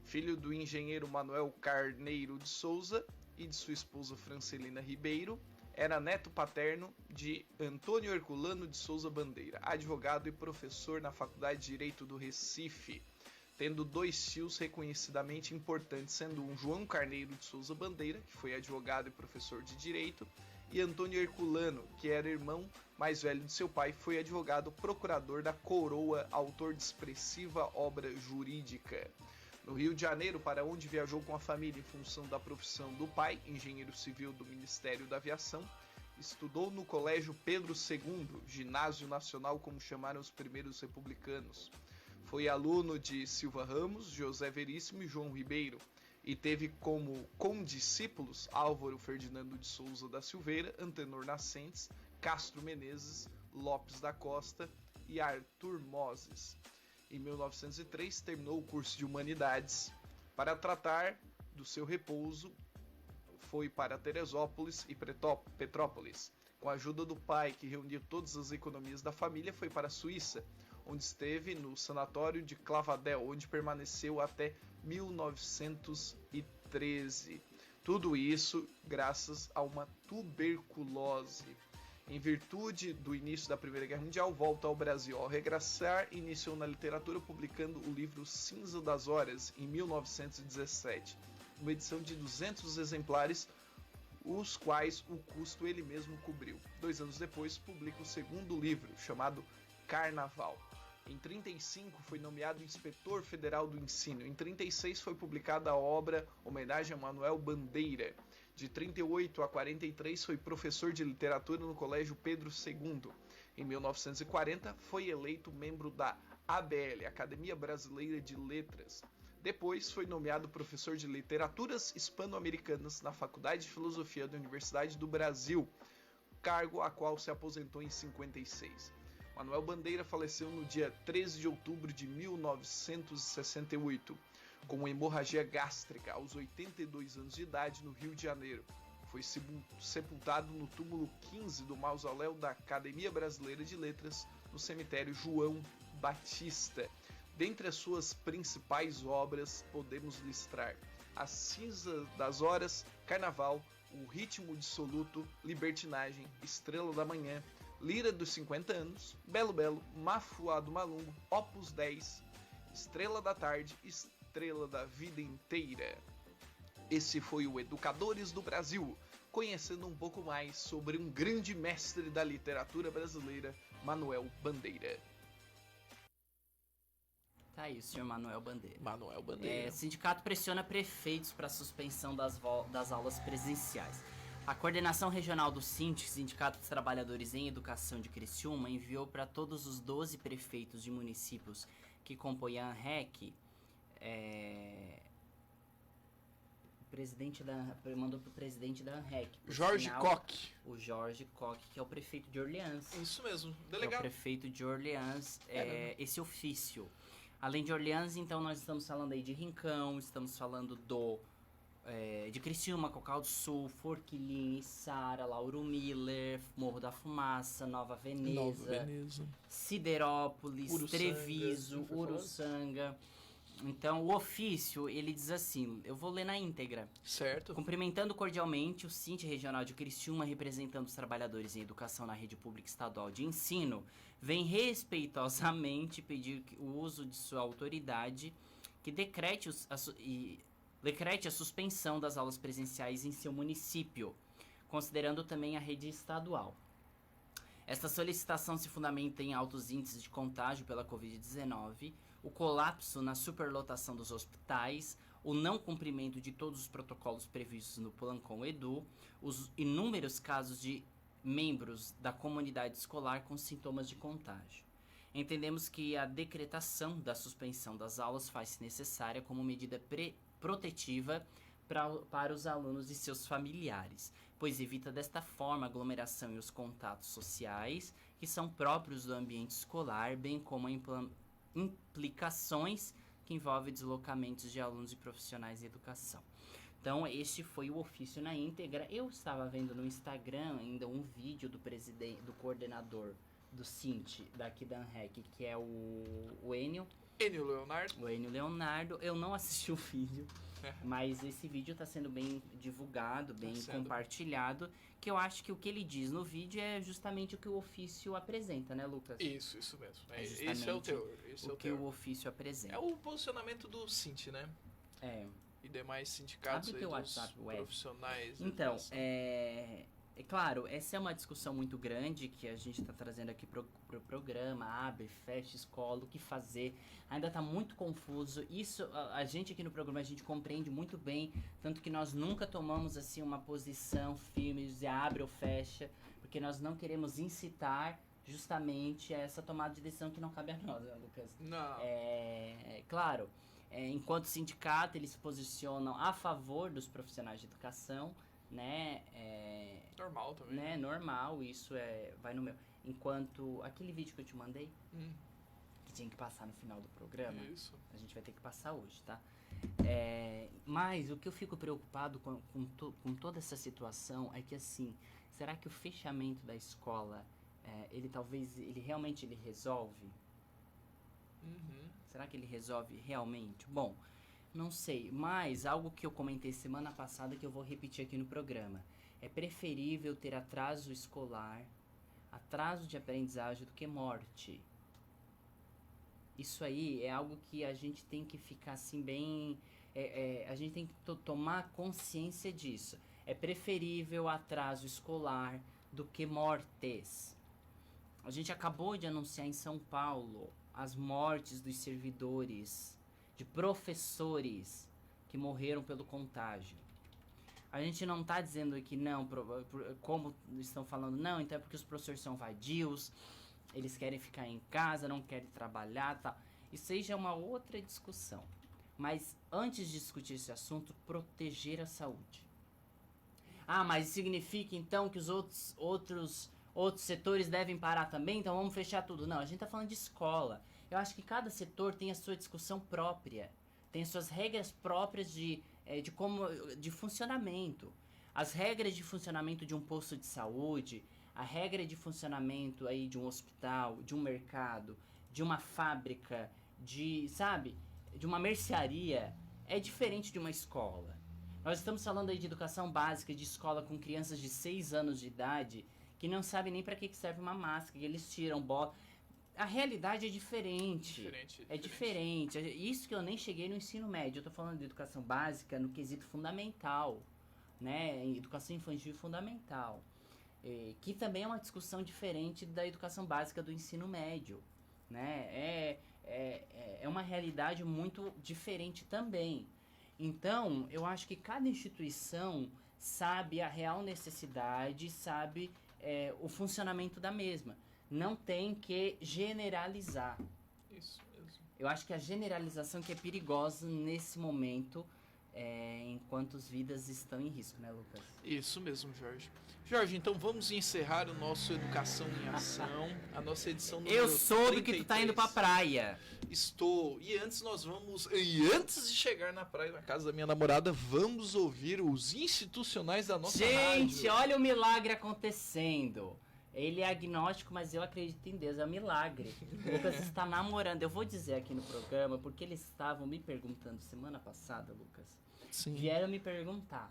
Filho do engenheiro Manuel Carneiro de Souza e de sua esposa Francelina Ribeiro, era neto paterno de Antônio Herculano de Souza Bandeira, advogado e professor na Faculdade de Direito do Recife, tendo dois tios reconhecidamente importantes, sendo um João Carneiro de Souza Bandeira, que foi advogado e professor de Direito, e Antônio Herculano, que era irmão mais velho de seu pai, foi advogado procurador da Coroa, autor de expressiva obra jurídica. No Rio de Janeiro, para onde viajou com a família em função da profissão do pai, engenheiro civil do Ministério da Aviação, estudou no Colégio Pedro II, ginásio nacional como chamaram os primeiros republicanos. Foi aluno de Silva Ramos, José Veríssimo e João Ribeiro, e teve como condiscípulos Álvaro Ferdinando de Souza da Silveira, Antenor Nascentes, Castro Menezes, Lopes da Costa e Arthur Moses. Em 1903, terminou o curso de Humanidades. Para tratar do seu repouso, foi para Teresópolis e Petrópolis. Com a ajuda do pai, que reuniu todas as economias da família, foi para a Suíça, onde esteve no sanatório de Clavadel, onde permaneceu até 1913. Tudo isso graças a uma tuberculose. Em virtude do início da Primeira Guerra Mundial, volta ao Brasil. Ao regressar, iniciou na literatura publicando o livro Cinza das Horas, em 1917. Uma edição de 200 exemplares, os quais o custo ele mesmo cobriu. 2 anos depois, publica o segundo livro, chamado Carnaval. Em 35 foi nomeado inspetor federal do ensino. Em 36 foi publicada a obra Homenagem a Manuel Bandeira. De 38 a 43 foi professor de literatura no Colégio Pedro II. Em 1940 foi eleito membro da ABL, Academia Brasileira de Letras. Depois foi nomeado professor de literaturas hispano-americanas na Faculdade de Filosofia da Universidade do Brasil, cargo a qual se aposentou em 56. Manuel Bandeira faleceu no dia 13 de outubro de 1968, com hemorragia gástrica, aos 82 anos de idade, no Rio de Janeiro. Foi sepultado no túmulo 15 do mausoléu da Academia Brasileira de Letras, no cemitério João Batista. Dentre as suas principais obras, podemos listar As Cinzas das Horas, Carnaval, O Ritmo Dissoluto, Libertinagem, Estrela da Manhã, Lira dos 50 Anos, Belo Belo, Mafuado Malungo, Opus 10, Estrela da Tarde, Estrela da Vida Inteira. Esse foi o Educadores do Brasil, conhecendo um pouco mais sobre um grande mestre da literatura brasileira, Manuel Bandeira. Tá aí, o senhor Manuel Bandeira. Manuel Bandeira. Sindicato pressiona prefeitos para suspensão das aulas presenciais. A coordenação regional do Sindicato dos Trabalhadores em Educação de Criciúma, enviou para todos os 12 prefeitos de municípios que compõem a ANREC, mandou pro presidente da ANREC. Jorge Koch. O Jorge Koch, que é o prefeito de Orleans. Isso mesmo, delegado. É o prefeito de Orleans, esse ofício. Além de Orleans, então, nós estamos falando aí de Rincão, estamos falando de Criciúma, Cocal do Sul, Forquilinha, Içara, Lauro Miller, Morro da Fumaça, Nova Veneza. Siderópolis, Uruçanga, Treviso, Uruçanga. Então, o ofício, ele diz assim, eu vou ler na íntegra. Certo. Cumprimentando cordialmente o Sinti Regional de Criciúma, representando os trabalhadores em educação na rede pública estadual de ensino, vem respeitosamente pedir o uso de sua autoridade que decrete a suspensão das aulas presenciais em seu município, considerando também a rede estadual. Esta solicitação se fundamenta em altos índices de contágio pela Covid-19, o colapso na superlotação dos hospitais, o não cumprimento de todos os protocolos previstos no Plancom Edu, os inúmeros casos de membros da comunidade escolar com sintomas de contágio. Entendemos que a decretação da suspensão das aulas faz-se necessária como medida protetiva para os alunos e seus familiares, pois evita desta forma a aglomeração e os contatos sociais que são próprios do ambiente escolar, bem como a implicações que envolvem deslocamentos de alunos e profissionais de educação. Então, este foi o ofício na íntegra. Eu estava vendo no Instagram ainda um vídeo do coordenador do Sinti, daqui da ANREC, que é o Enio. Enio Leonardo. O Enio Leonardo. Eu não assisti o vídeo, mas esse vídeo está sendo bem divulgado, bem compartilhado, que eu acho que o que ele diz no vídeo é justamente o que o ofício apresenta, né, Lucas? Isso mesmo. Esse é o teor. O ofício apresenta. É o posicionamento do Sinti, né? E demais sindicatos aí dos profissionais. Então, é claro, essa é uma discussão muito grande que a gente está trazendo aqui pro programa, abre, fecha escola, o que fazer, ainda está muito confuso. Isso, a gente aqui no programa, a gente compreende muito bem, tanto que nós nunca tomamos assim uma posição firme de dizer abre ou fecha, porque nós não queremos incitar justamente essa tomada de decisão que não cabe a nós, né, Lucas? Não. Claro, enquanto sindicato, eles se posicionam a favor dos profissionais de educação, né? Normal também. Né? Normal, isso vai no meu. Enquanto aquele vídeo que eu te mandei, que tinha que passar no final do programa, a gente vai ter que passar hoje, tá? Mas o que eu fico preocupado com toda essa situação é que, assim, será que o fechamento da escola, ele realmente resolve? Será que ele resolve realmente? Bom, não sei, mas algo que eu comentei semana passada que eu vou repetir aqui no programa. É preferível ter atraso escolar, atraso de aprendizagem do que morte. Isso aí é algo que a gente tem que ficar assim bem... a gente tem que tomar consciência disso. É preferível atraso escolar do que mortes. A gente acabou de anunciar em São Paulo as mortes dos servidores, de professores que morreram pelo contágio. A gente não está dizendo que não, como estão falando, não, então é porque os professores são vadios, eles querem ficar em casa, não querem trabalhar, tal. Isso aí já é uma outra discussão. Mas antes de discutir esse assunto, proteger a saúde. Mas significa então que os outros setores devem parar também? Então vamos fechar tudo. Não, a gente está falando de escola. Eu acho que cada setor tem a sua discussão própria, tem as suas regras próprias de funcionamento. As regras de funcionamento de um posto de saúde, a regra de funcionamento aí de um hospital, de um mercado, de uma fábrica, de uma mercearia, é diferente de uma escola. Nós estamos falando aí de educação básica, de escola com crianças de 6 anos de idade, que não sabem nem para que serve uma máscara, que eles tiram bola. A realidade é diferente. É diferente. Isso que eu nem cheguei no ensino médio. Eu tô falando de educação básica no quesito fundamental, né? Educação infantil fundamental. Que também é uma discussão diferente da educação básica do ensino médio, né? É uma realidade muito diferente também. Então, eu acho que cada instituição sabe a real necessidade, sabe o funcionamento da mesma. Não tem que generalizar. Isso mesmo. Eu acho que a generalização que é perigosa nesse momento, enquanto as vidas estão em risco, né, Lucas? Isso mesmo, Jorge. Jorge, então vamos encerrar o nosso Educação em Ação, a nossa edição número 33. Eu soube que tu tá indo pra praia. Estou. E antes de chegar na praia, na casa da minha namorada, vamos ouvir os institucionais da nossa rádio. Gente, olha o milagre acontecendo. Ele é agnóstico, mas eu acredito em Deus, é um milagre. O Lucas está namorando. Eu vou dizer aqui no programa, porque eles estavam me perguntando semana passada, Lucas. Sim. Vieram me perguntar.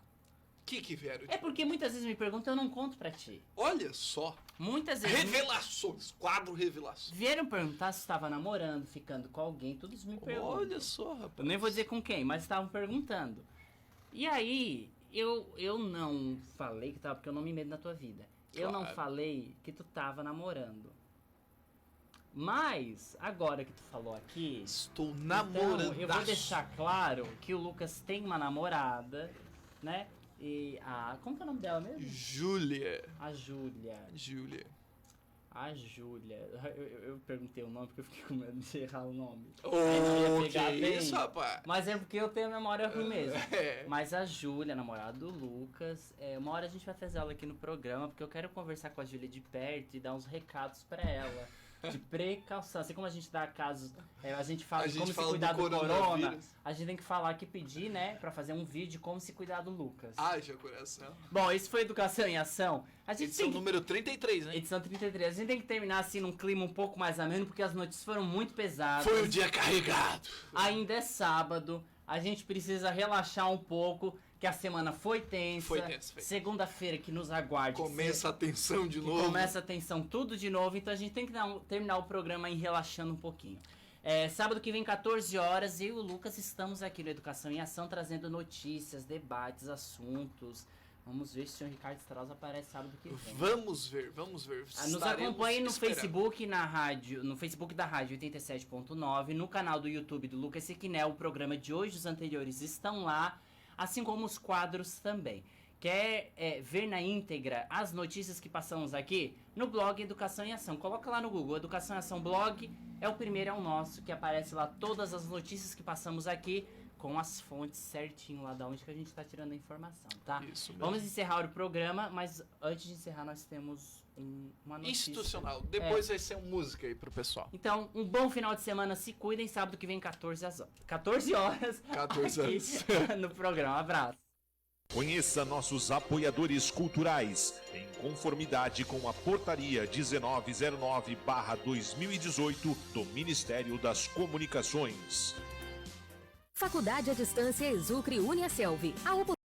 O que vieram? É porque muitas vezes me perguntam e eu não conto pra ti. Olha só. Muitas vezes. Revelações. Quadro Revelações. Vieram perguntar se estava namorando, ficando com alguém, todos me perguntam. Olha só, rapaz. Eu nem vou dizer com quem, mas estavam perguntando. E aí, eu não falei que tava, porque eu não me medo na tua vida. Eu não falei que tu tava namorando. Mas, agora que tu falou aqui... Estou namorando. Então, eu vou deixar claro que o Lucas tem uma namorada, né? E como que é o nome dela mesmo? Júlia. A Júlia. A Júlia. Eu perguntei o nome porque eu fiquei com medo de errar o nome. Isso, rapaz. Mas é porque eu tenho a memória ruim mesmo. Mas a Júlia, namorada do Lucas, uma hora a gente vai fazer ela aqui no programa, porque eu quero conversar com a Júlia de perto e dar uns recados pra ela. De precaução. Assim como a gente dá casos, a gente fala de como se cuidar do corona, a gente tem que falar aqui, pedir, né, pra fazer um vídeo de como se cuidar do Lucas. Haja coração. Bom, isso foi Educação em Ação. Edição número 33, né? Edição 33. A gente tem que terminar assim num clima um pouco mais ameno, porque as notícias foram muito pesadas. Foi um dia carregado. Ainda é sábado, a gente precisa relaxar um pouco, que a semana foi tensa. Segunda-feira que nos aguarde. Começa a tensão de novo. Começa a tensão tudo de novo, então a gente tem que terminar o programa aí relaxando um pouquinho. Sábado que vem, 14 horas, eu e o Lucas estamos aqui no Educação em Ação, trazendo notícias, debates, assuntos. Vamos ver se o senhor Ricardo Strauss aparece sábado que vem. Vamos ver. Nos acompanhe no Facebook, no Facebook da Rádio 87.9, no canal do YouTube do Lucas Sequinel. O programa de hoje, os anteriores estão lá, assim como os quadros também. Quer ver na íntegra as notícias que passamos aqui? No blog Educação em Ação. Coloca lá no Google, Educação em Ação Blog. É o primeiro, é o nosso, que aparece lá todas as notícias que passamos aqui, com as fontes certinho lá da onde que a gente tá tirando a informação, tá? Isso mesmo. Vamos encerrar o programa, mas antes de encerrar nós temos uma notícia. Institucional. Depois vai ser uma música aí pro pessoal. Então, um bom final de semana, se cuidem. Sábado que vem, 14 horas. 14 horas. No programa. Abraço. Conheça nossos apoiadores culturais, em conformidade com a Portaria 1909/2018 do Ministério das Comunicações. Faculdade à Distância Exucre Uniaselv.